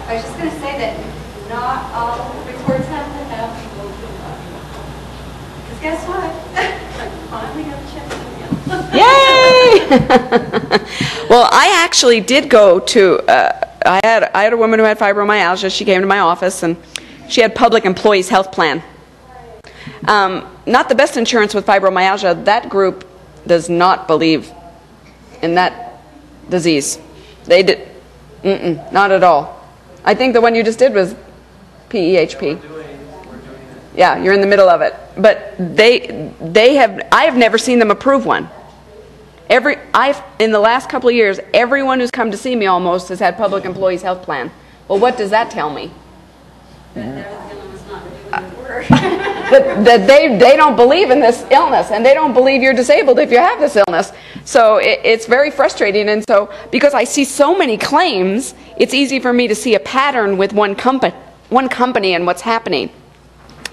I was just going to say that not all reports have to have people. Because guess what? I finally got a check from you. Yay! Well, I actually did go to, I had a woman who had fibromyalgia. She came to my office, and she had public employees health plan. Not the best insurance with fibromyalgia. That group does not believe in that disease. They did, not at all. I think the one you just did was PEHP. We're doing it. Yeah, you're in the middle of it. But I have never seen them approve one. In the last couple of years, everyone who's come to see me almost has had public employees health plan. Well, what does that tell me? That they don't believe in this illness, and they don't believe you're disabled if you have this illness. So it's very frustrating, and so because I see so many claims, it's easy for me to see a pattern with one company and what's happening.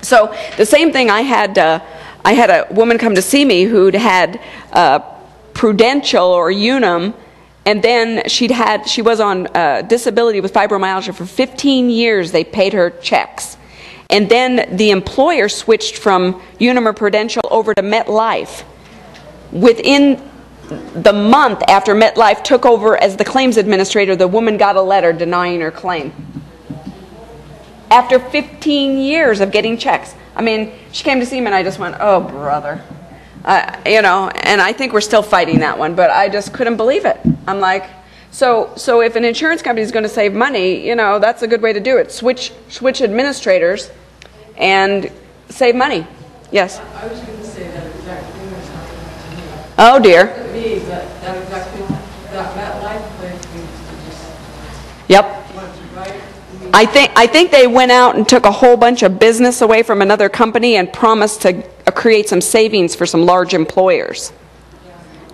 So the same thing, I had a woman come to see me who'd had Prudential or Unum, and then she was on disability with fibromyalgia for 15 years. They paid her checks. And then the employer switched from Unum or Prudential over to MetLife. Within the month after MetLife took over as the claims administrator, the woman got a letter denying her claim. After 15 years of getting checks. I mean, she came to see me and I just went, oh, brother. You know, and I think we're still fighting that one, but I just couldn't believe it. I'm like, so if an insurance company is going to save money, you know, that's a good way to do it. Switch administrators and save money. Yes? I was going to say that exact thing was happening to me. Oh, dear. To me, that exactly, that MetLife place needs to just Yep. went right. I think they went out and took a whole bunch of business away from another company and promised to create some savings for some large employers.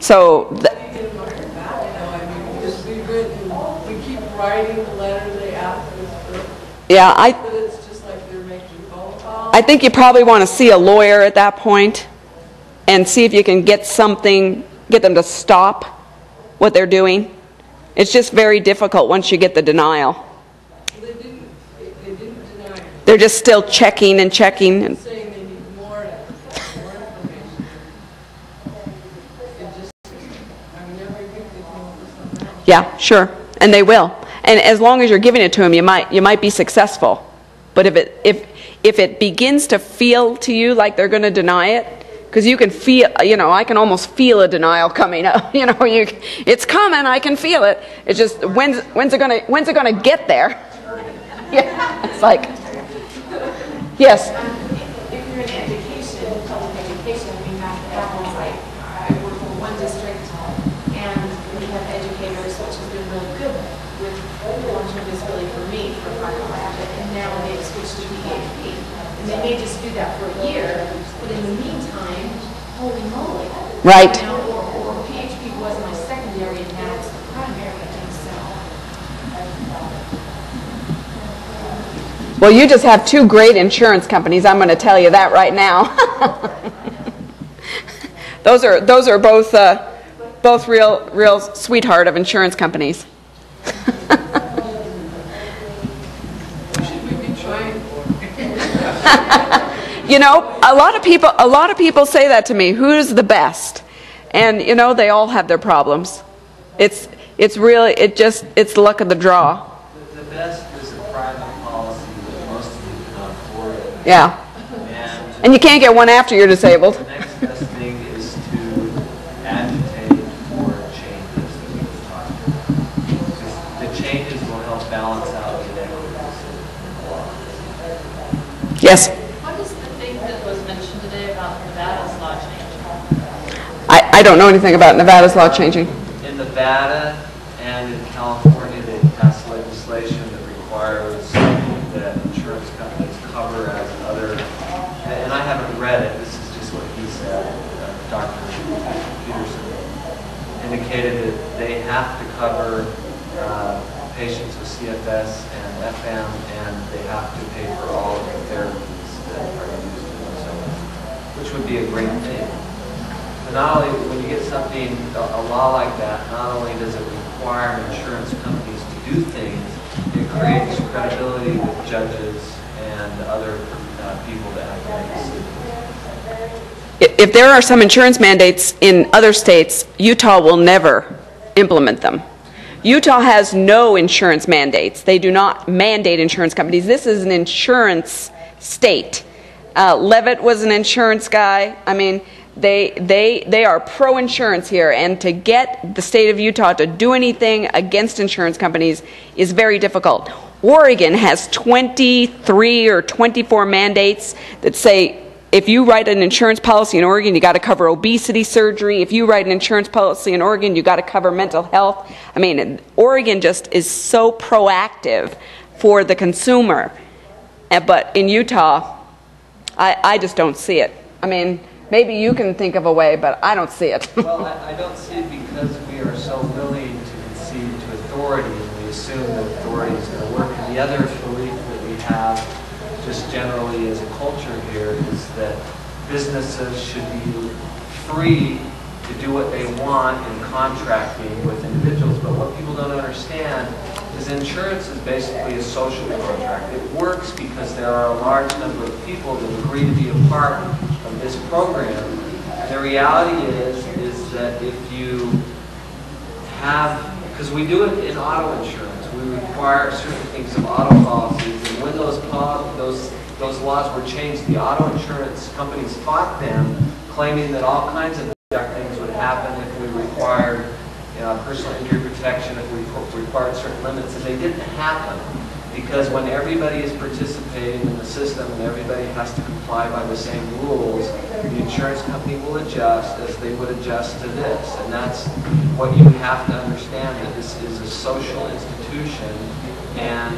So We keep writing the letter they ask us for. yeah, But it's just like they're making phone calls. I think you probably want to see a lawyer at that point and see if you can get them to stop what they're doing. It's just very difficult once you get the denial. They didn't deny it. They're just still checking and checking. They're saying they need more information. It just, I mean, every week they come up with something else. Yeah, sure, and they will. And as long as you're giving it to them, you might be successful. But if it begins to feel to you like they're going to deny it, because you can feel, you know, I can almost feel a denial coming up. You know, it's coming. I can feel it. It's just when's it gonna get there? Yeah, it's like yes. If you're in education, public education, we have to have on site. I work for one district, and we have educators, which has been really good with long-term disability for me for fibromyalgia, and now they've switched to PHP. And they may just do that for a year, but in the meantime, holy moly. Right. You know, or PHP was my secondary, and now it's the primary, I think so. Well, you just have two great insurance companies. I'm going to tell you that right now. Those are both real sweetheart of insurance companies. Should we be trying for? You know, a lot of people say that to me. Who's the best? And you know, they all have their problems. It's the luck of the draw. The best is a private policy that most of you cannot afford. Yeah. And you can't get one after you're disabled. The next best thing is to balance out the inequities. Yes? What is the thing that was mentioned today about Nevada's law changing? I don't know anything about Nevada's law changing. In Nevada and in California, they passed legislation that requires that insurance companies cover as other, and I haven't read it, this is just what he said, Dr. Peterson indicated that they have to cover patients with CFS and FM, and they have to pay for all of the therapies that are used in those centers, which would be a great thing. But not only, when you get something, a law like that, not only does it require insurance companies to do things, it creates credibility with judges and other people that have to make decisions. If there are some insurance mandates in other states, Utah will never implement them. Utah has no insurance mandates. They do not mandate insurance companies. This is an insurance state. Levitt was an insurance guy. I mean, they are pro-insurance here, and to get the state of Utah to do anything against insurance companies is very difficult. Oregon has 23 or 24 mandates that say if you write an insurance policy in Oregon, you got to cover obesity surgery. If you write an insurance policy in Oregon, you got to cover mental health. I mean, Oregon just is so proactive for the consumer. But in Utah, I just don't see it. I mean, maybe you can think of a way, but I don't see it. Well, I don't see it because we are so willing to concede to authority, and we assume that authority is going to work. And the other belief that we have, just generally as a culture here, is that businesses should be free to do what they want in contracting with individuals. But what people don't understand is insurance is basically a social contract. It works because there are a large number of people that agree to be a part of this program. The reality is that if you have, because we do it in auto insurance, we require certain things of auto policies, and when those laws were changed, the auto insurance companies fought them, claiming that all kinds of things would happen if we required personal injury protection, if we required certain limits, and they didn't happen. Because when everybody is participating in the system and everybody has to comply by the same rules, the insurance company will adjust as they would adjust to this. And that's what you have to understand, that this is a social institution, and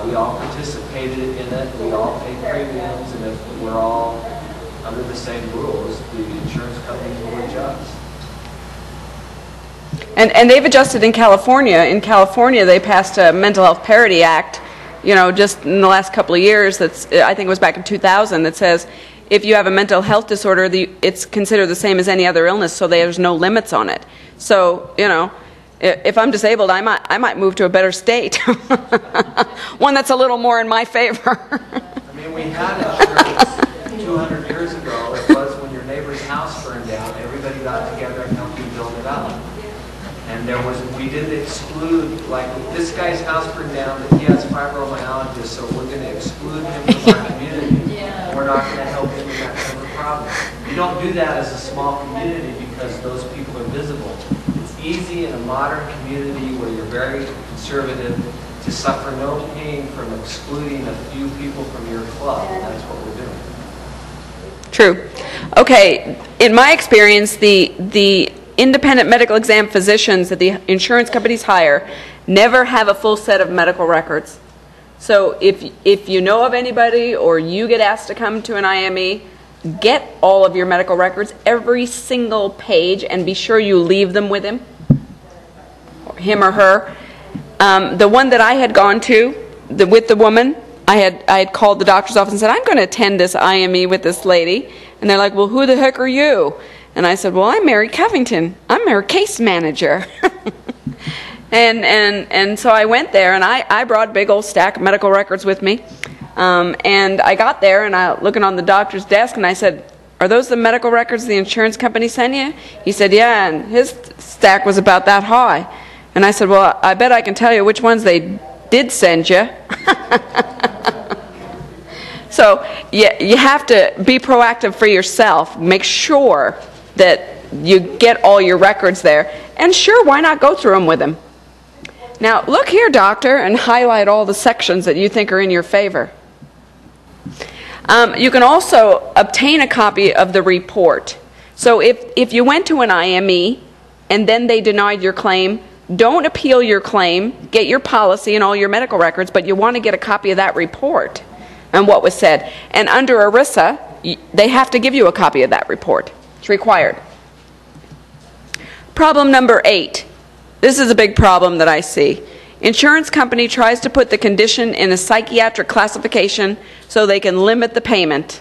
we all participated in it, we all pay premiums, and if we're all under the same rules, the insurance companies will adjust. And they've adjusted in California. In California, they passed a Mental Health Parity Act, just in the last couple of years. That's, I think it was back in 2000, that says if you have a mental health disorder, it's considered the same as any other illness, so there's no limits on it. So, if I'm disabled, I might move to a better state, one that's a little more in my favor. I mean, we had insurance 200 years ago. It was when your neighbor's house burned down, everybody got together and helped you build it up. And we did exclude, like if this guy's house burned down, that he has fibromyalgia, so we're going to exclude him from our community. Yeah. We're not going to help him with that kind of problem. You don't do that as a small community because those people are visible. It's easy in a modern community where you're very conservative to suffer no pain from excluding a few people from your club. And that's what we're doing. True. Okay, in my experience, the independent medical exam physicians that the insurance companies hire never have a full set of medical records. So if you know of anybody or you get asked to come to an IME, get all of your medical records, every single page, and be sure you leave them with him or her. The one that I had gone to, with the woman, I had called the doctor's office and said, I'm going to attend this IME with this lady. And they're like, well, who the heck are you? And I said, well, I'm Mary Covington. I'm her case manager. and so I went there, and I brought a big old stack of medical records with me. And I got there, and I looking on the doctor's desk, and I said, are those the medical records the insurance company sent you? He said, yeah, and his stack was about that high. And I said, well, I bet I can tell you which ones they did send you. So you have to be proactive for yourself. Make sure that you get all your records there. And sure, why not go through them with him? Now, look here, doctor, and highlight all the sections that you think are in your favor. You can also obtain a copy of the report. So if you went to an IME and then they denied your claim, don't appeal your claim, get your policy and all your medical records, but you want to get a copy of that report and what was said. And under ERISA, they have to give you a copy of that report. It's required. Problem number 8. This is a big problem that I see. Insurance company tries to put the condition in a psychiatric classification so they can limit the payment.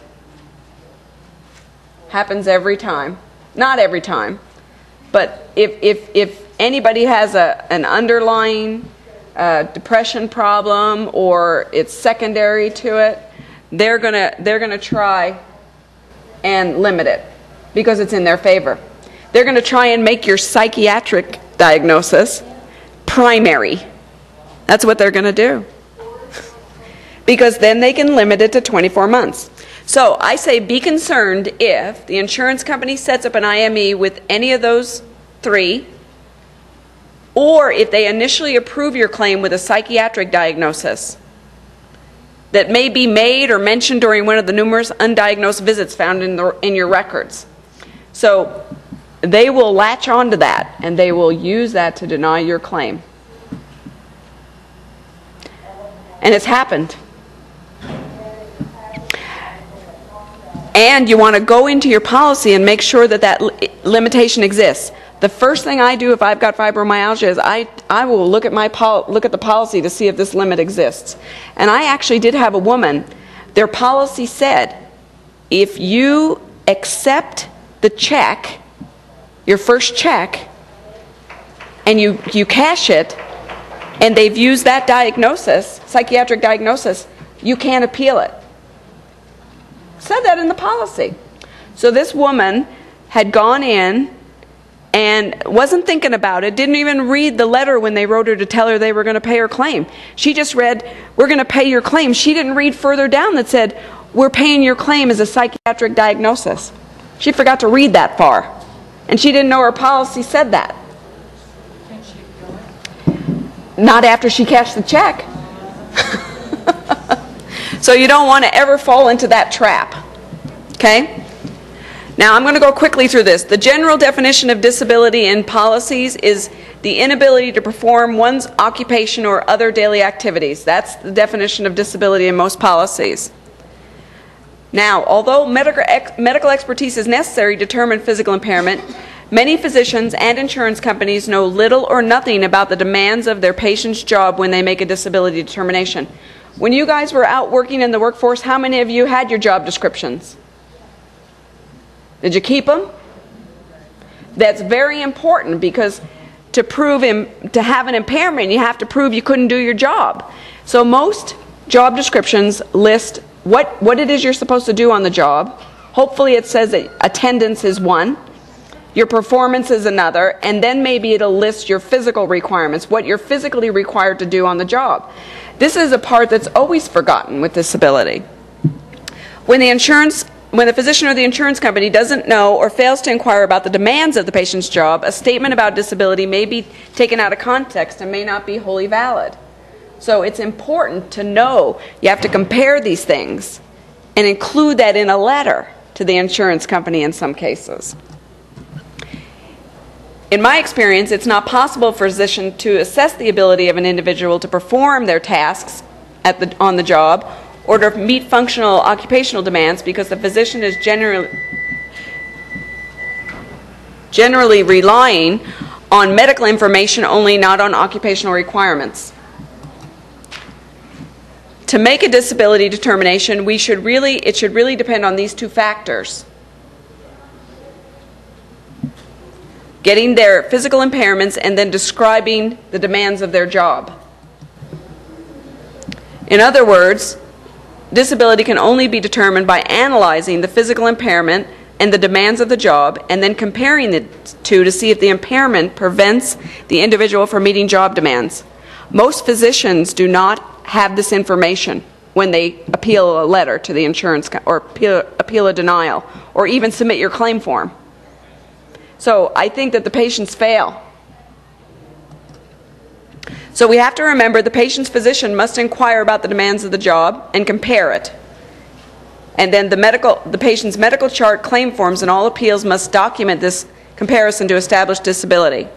Happens every time. Not every time. But if anybody has an underlying depression problem or it's secondary to it, they're gonna try and limit it because it's in their favor. They're going to try and make your psychiatric diagnosis primary. That's what they're going to do. Because then they can limit it to 24 months. So I say be concerned if the insurance company sets up an IME with any of those 3, or if they initially approve your claim with a psychiatric diagnosis that may be made or mentioned during one of the numerous undiagnosed visits found in your records. So they will latch onto that, and they will use that to deny your claim. And it's happened. And you want to go into your policy and make sure that that limitation exists. The first thing I do if I've got fibromyalgia is I will look at the policy to see if this limit exists. And I actually did have a woman, their policy said, if you accept the check, your first check, and you cash it, and they've used that diagnosis, psychiatric diagnosis, you can't appeal it. Said that in the policy. So this woman had gone in and wasn't thinking about it, didn't even read the letter when they wrote her to tell her they were going to pay her claim. She just read, we're going to pay your claim. She didn't read further down that said, we're paying your claim as a psychiatric diagnosis. She forgot to read that far. And she didn't know her policy said that. Not after she cashed the check. So you don't want to ever fall into that trap. Okay? Now I'm going to go quickly through this. The general definition of disability in policies is the inability to perform one's occupation or other daily activities. That's the definition of disability in most policies. Now, although medical expertise is necessary to determine physical impairment, many physicians and insurance companies know little or nothing about the demands of their patient's job when they make a disability determination. When you guys were out working in the workforce, how many of you had your job descriptions? Did you keep them? That's very important because to have an impairment, you have to prove you couldn't do your job. So most job descriptions list what it is you're supposed to do on the job. Hopefully it says that attendance is one, your performance is another, and then maybe it'll list your physical requirements, what you're physically required to do on the job. This is a part that's always forgotten with disability. When the physician or the insurance company doesn't know or fails to inquire about the demands of the patient's job, a statement about disability may be taken out of context and may not be wholly valid. So it's important to know you have to compare these things and include that in a letter to the insurance company in some cases. In my experience, it's not possible for a physician to assess the ability of an individual to perform their tasks on the job or to meet functional occupational demands because the physician is generally relying on medical information only, not on occupational requirements. To make a disability determination, it should really depend on these 2 factors. Getting their physical impairments and then describing the demands of their job. In other words, disability can only be determined by analyzing the physical impairment and the demands of the job and then comparing the two to see if the impairment prevents the individual from meeting job demands. Most physicians do not have this information when they appeal a letter to the insurance or appeal a denial or even submit your claim form. So I think that the patients fail. So we have to remember the patient's physician must inquire about the demands of the job and compare it. And then the patient's medical chart, claim forms, and all appeals must document this comparison to establish disability.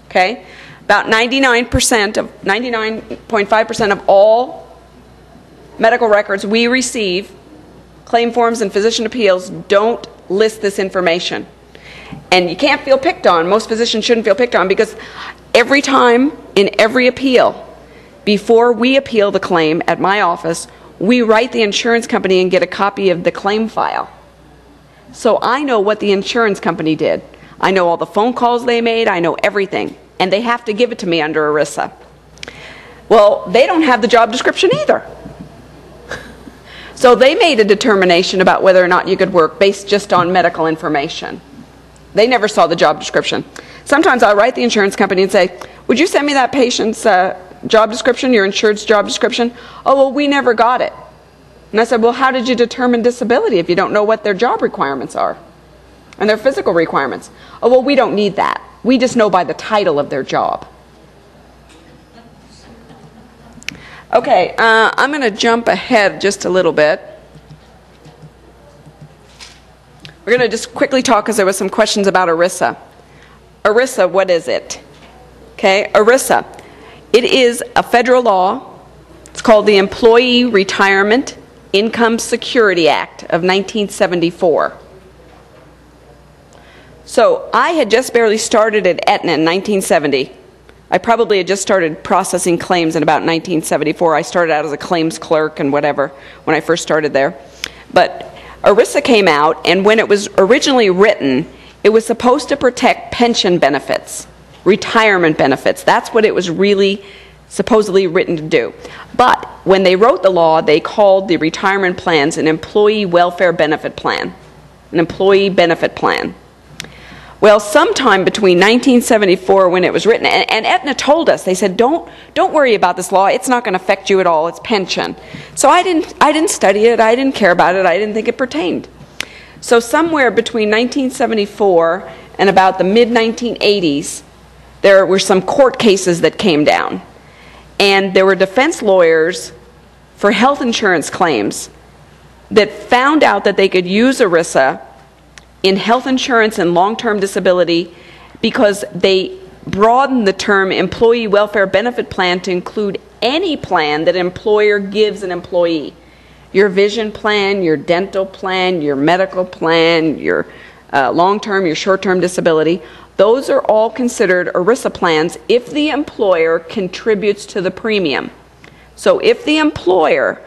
Okay? About 99.5% of all medical records we receive, claim forms and physician appeals, don't list this information. And you can't feel picked on. Most physicians shouldn't feel picked on, because every time in every appeal, before we appeal the claim at my office, we write the insurance company and get a copy of the claim file. So I know what the insurance company did. I know all the phone calls they made. I know everything. And they have to give it to me under ERISA. Well, they don't have the job description either. So they made a determination about whether or not you could work based just on medical information. They never saw the job description. Sometimes I'll write the insurance company and say, would you send me that patient's job description, your insured's job description? Oh, well, we never got it. And I said, well, how did you determine disability if you don't know what their job requirements are and their physical requirements? Oh, well, we don't need that. We just know by the title of their job. Okay, I'm going to jump ahead just a little bit. We're going to just quickly talk, because there was some questions about ERISA. ERISA, what is it? Okay, ERISA. It is a federal law. It's called the Employee Retirement Income Security Act of 1974. So I had just barely started at Aetna in 1970. I probably had just started processing claims in about 1974. I started out as a claims clerk and whatever when I first started there. But ERISA came out, and when it was originally written, it was supposed to protect pension benefits, retirement benefits. That's what it was really supposedly written to do. But when they wrote the law, they called the retirement plans an employee welfare benefit plan, an employee benefit plan. Well, sometime between 1974 when it was written, and Aetna told us, they said, don't worry about this law. It's not going to affect you at all. It's pension. So I didn't study it. I didn't care about it. I didn't think it pertained. So somewhere between 1974 and about the mid-1980s, there were some court cases that came down. And there were defense lawyers for health insurance claims that found out that they could use ERISA in health insurance and long-term disability because they broadened the term employee welfare benefit plan to include any plan that an employer gives an employee. Your vision plan, your dental plan, your medical plan, your long-term, your short-term disability, those are all considered ERISA plans if the employer contributes to the premium. So if the employer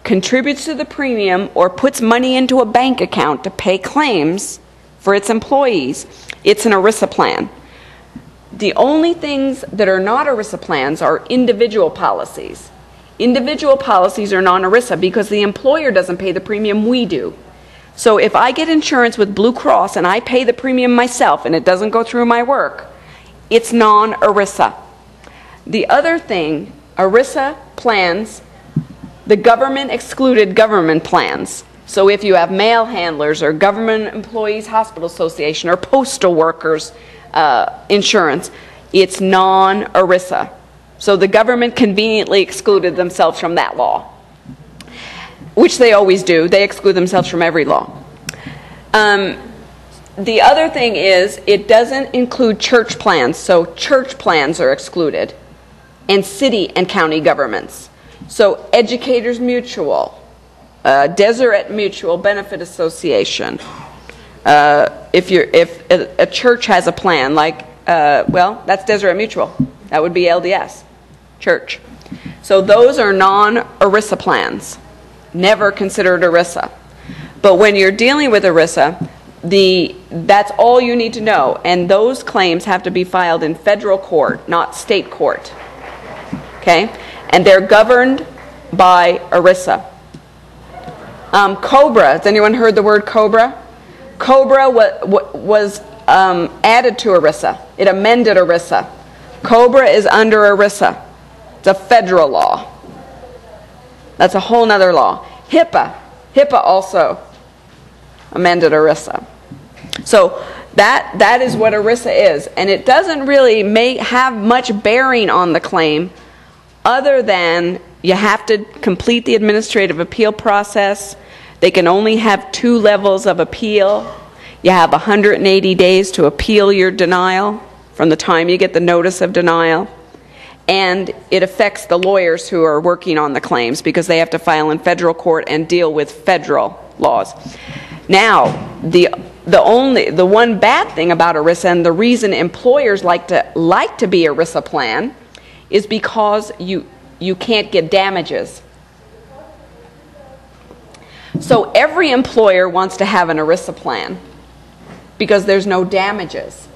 contributes to the premium or puts money into a bank account to pay claims for its employees, it's an ERISA plan. The only things that are not ERISA plans are individual policies. Individual policies are non-ERISA because the employer doesn't pay the premium, we do. So if I get insurance with Blue Cross and I pay the premium myself and it doesn't go through my work, it's non-ERISA. The other thing, ERISA plans, the government excluded government plans. So if you have mail handlers or Government Employees Hospital Association or postal workers insurance, it's non-ERISA. So the government conveniently excluded themselves from that law, which they always do. They exclude themselves from every law. The other thing is it doesn't include church plans, so church plans are excluded, and city and county governments. So Educators Mutual, Deseret Mutual Benefit Association. If a church has a plan, like, well, that's Deseret Mutual. That would be LDS, church. So those are non-ERISA plans, never considered ERISA. But when you're dealing with ERISA, that's all you need to know. And those claims have to be filed in federal court, not state court. Okay? And they're governed by ERISA. COBRA, has anyone heard the word COBRA? COBRA was added to ERISA. It amended ERISA. COBRA is under ERISA. It's a federal law. That's a whole nother law. HIPAA also amended ERISA. So That is what ERISA is, and it doesn't really have much bearing on the claim other than you have to complete the administrative appeal process. They can only have 2 levels of appeal. You have 180 days to appeal your denial from the time you get the notice of denial. And it affects the lawyers who are working on the claims because they have to file in federal court and deal with federal laws. Now, the one bad thing about ERISA, and the reason employers like to be ERISA plan, is because you can't get damages. So every employer wants to have an ERISA plan because there's no damages.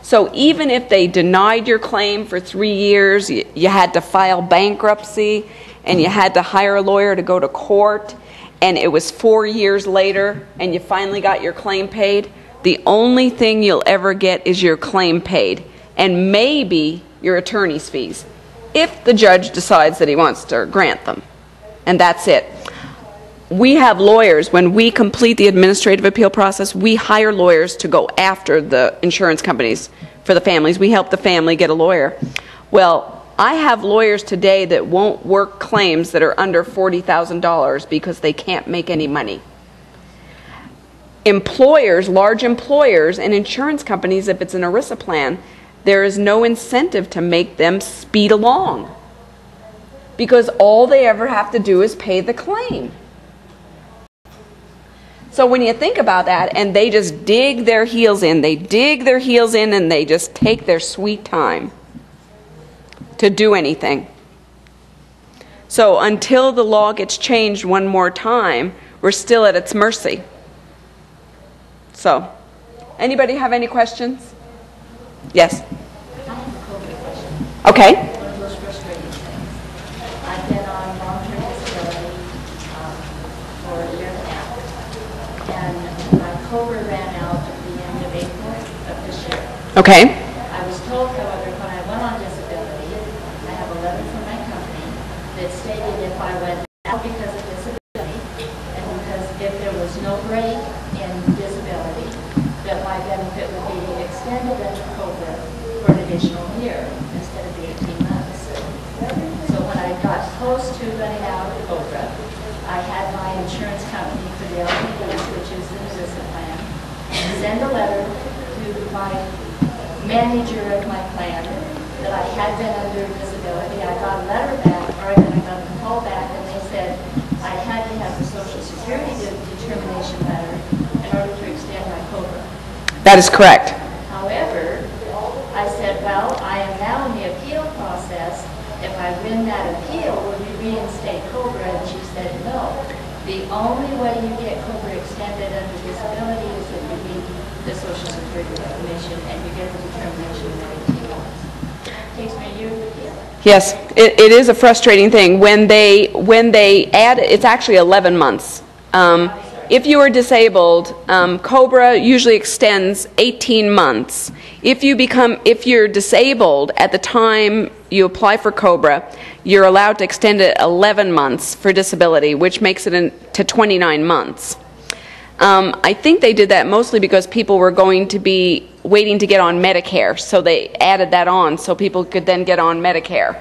So even if they denied your claim for 3 years, you had to file bankruptcy, and you had to hire a lawyer to go to court, and it was 4 years later, and you finally got your claim paid, the only thing you'll ever get is your claim paid, and maybe your attorney's fees, if the judge decides that he wants to grant them. And that's it. We have lawyers, when we complete the administrative appeal process, we hire lawyers to go after the insurance companies for the families. We help the family get a lawyer. Well, I have lawyers today that won't work claims that are under $40,000 because they can't make any money. Employers, large employers and insurance companies, if it's an ERISA plan, there is no incentive to make them speed along because all they ever have to do is pay the claim. So when you think about that, and they just dig their heels in, and they just take their sweet time to do anything. So until the law gets changed one more time, we're still at its mercy. So, anybody have any questions? Yes? I have a COVID question. Okay. One of those frustrating things. I've been on long-term disability for a year and a half, and my COBRA ran out at the end of April of this year. Okay. I was told, however, when I went on disability, I have a letter from my company that stated if I went out because of disability, and because if there was no break in disability, that my benefit would be extended under COBRA for an additional year instead of the 18 months. So when I got close to running out of COBRA, I had my insurance company, Fidelity, which is the ERISA plan, send a letter to my manager of my plan that I had been under disability. I got a letter back, or then I got a call back, and they said I had to have the Social Security determination letter in order to extend my COBRA. That is correct. However, I said, well, I am now in the appeal process. If I win that appeal, will you reinstate COBRA? And she said, no. The only way you get COBRA extended under disability is if you meet the Social Security definition and you get the determination in 18 months. It takes me a year to appeal. Yes, it is a frustrating thing. When they add, it's actually 11 months. If you are disabled, COBRA usually extends 18 months. If you're disabled at the time you apply for COBRA, you're allowed to extend it 11 months for disability, which makes it to 29 months. I think they did that mostly because people were going to be waiting to get on Medicare, so they added that on so people could then get on Medicare.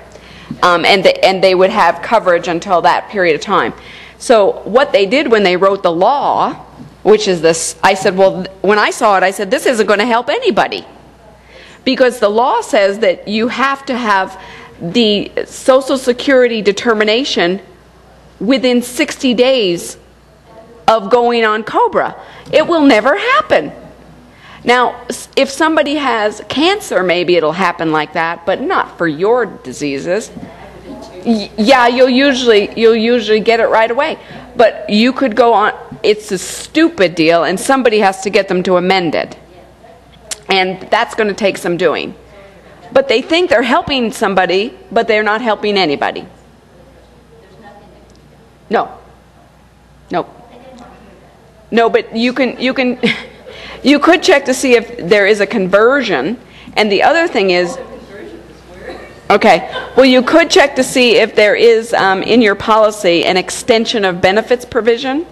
And they would have coverage until that period of time. So what they did when they wrote the law, which is this, I said, well, when I saw it, I said, this isn't going to help anybody. Because the law says that you have to have the Social Security determination within 60 days of going on COBRA. It will never happen. Now, if somebody has cancer, maybe it'll happen like that, but not for your diseases. Yeah, you'll usually get it right away. But you could go on, it's a stupid deal, and somebody has to get them to amend it. And that's going to take some doing. But they think they're helping somebody, but they're not helping anybody. No. Nope. No, but you could check to see if there is a conversion. And the other thing is, okay, well, you could check to see if there is in your policy an extension of benefits provision.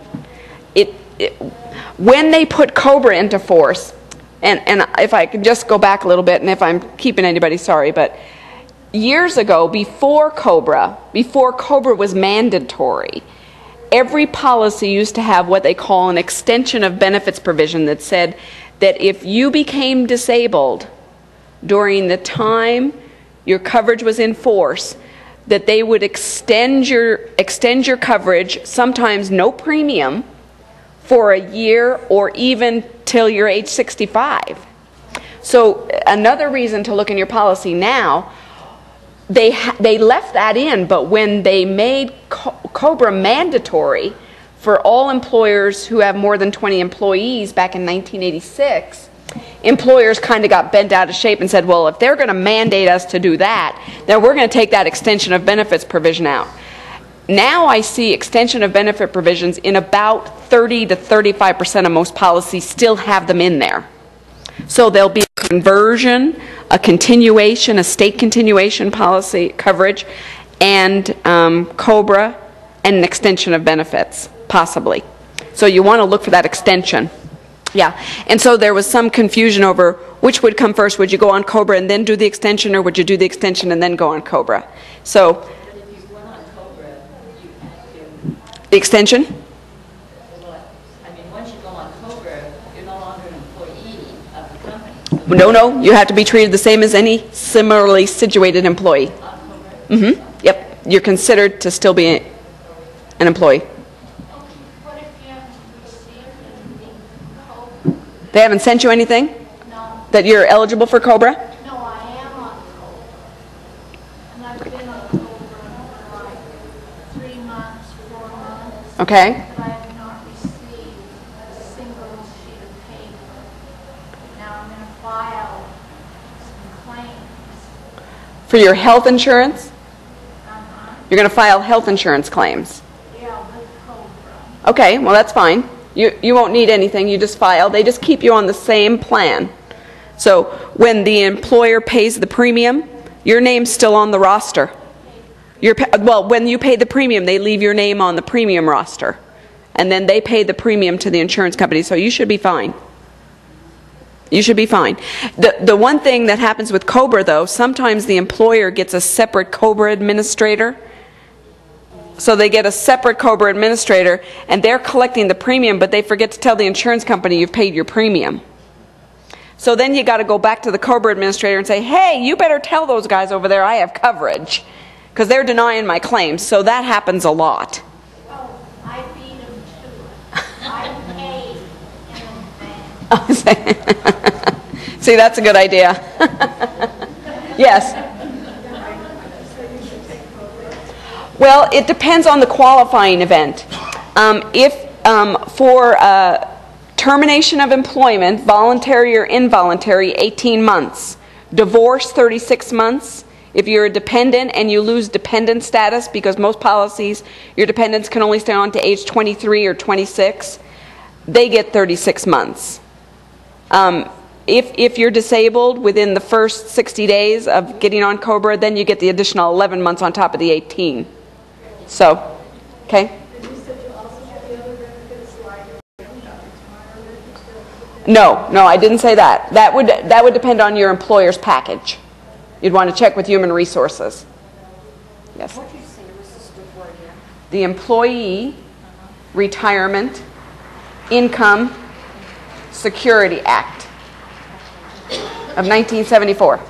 When they put COBRA into force, and if I could just go back a little bit, and if I'm keeping anybody, sorry, but years ago, before COBRA was mandatory, every policy used to have what they call an extension of benefits provision that said that if you became disabled during the time your coverage was in force, that they would extend your coverage, sometimes no premium, for a year or even till you're age 65. So another reason to look in your policy now, they left that in, but when they made COBRA mandatory for all employers who have more than 20 employees back in 1986, employers kind of got bent out of shape and said, well, if they're going to mandate us to do that, then we're going to take that extension of benefits provision out. Now I see extension of benefit provisions in about 30 to 35% of most policies still have them in there. So there'll be a conversion, a continuation, a state continuation policy coverage, and COBRA, and an extension of benefits, possibly. So you want to look for that extension. Yeah, and so there was some confusion over which would come first. Would you go on COBRA and then do the extension, or would you do the extension and then go on COBRA? So, But if you went on COBRA, you have to, the extension? I mean, once you go on COBRA, you're no longer an employee of the company. So No, you have to be treated the same as any similarly situated employee. on COBRA, Yep, you're considered to still be an employee. What if you haven't received anything? COBRA? They haven't sent you anything No, that you're eligible for COBRA? no, I am on COBRA. And I've been on COBRA for like 3 months, 4 months. Okay. But I have not received a single sheet of paper. Now I'm going to file some claims. For your health insurance? Uh-huh. You're going to file health insurance claims. Yeah, with COBRA. Okay, well that's fine. You won't need anything, you just file. They just keep you on the same plan. So when the employer pays the premium, your name's still on the roster. Well, when you pay the premium, they leave your name on the premium roster. And then they pay the premium to the insurance company, so you should be fine. You should be fine. The one thing that happens with COBRA, though, sometimes the employer gets a separate COBRA administrator. So they get a separate COBRA administrator, and they're collecting the premium, but they forget to tell the insurance company you've paid your premium. So then you got to go back to the COBRA administrator and say, hey, you better tell those guys over there I have coverage, because they're denying my claims. So that happens a lot. Oh, I beat them to it. I paid in advance. See, that's a good idea. Yes. Well, it depends on the qualifying event. For termination of employment, voluntary or involuntary, 18 months. Divorce, 36 months. If you're a dependent and you lose dependent status, because most policies, your dependents can only stay on to age 23 or 26, they get 36 months. If you're disabled within the first 60 days of getting on COBRA, then you get the additional 11 months on top of the 18. So, okay? No, I didn't say that. That would depend on your employer's package. You'd want to check with Human Resources. Yes. what did you say was the stood word here? The Employee Retirement Income Security Act of 1974.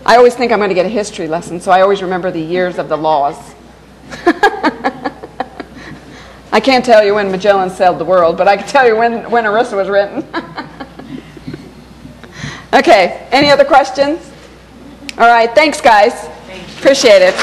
I always think I'm going to get a history lesson, so I always remember the years of the laws. I can't tell you when Magellan sailed the world, but I can tell you when ERISA was written. Okay, any other questions? All right, thanks guys. Appreciate it.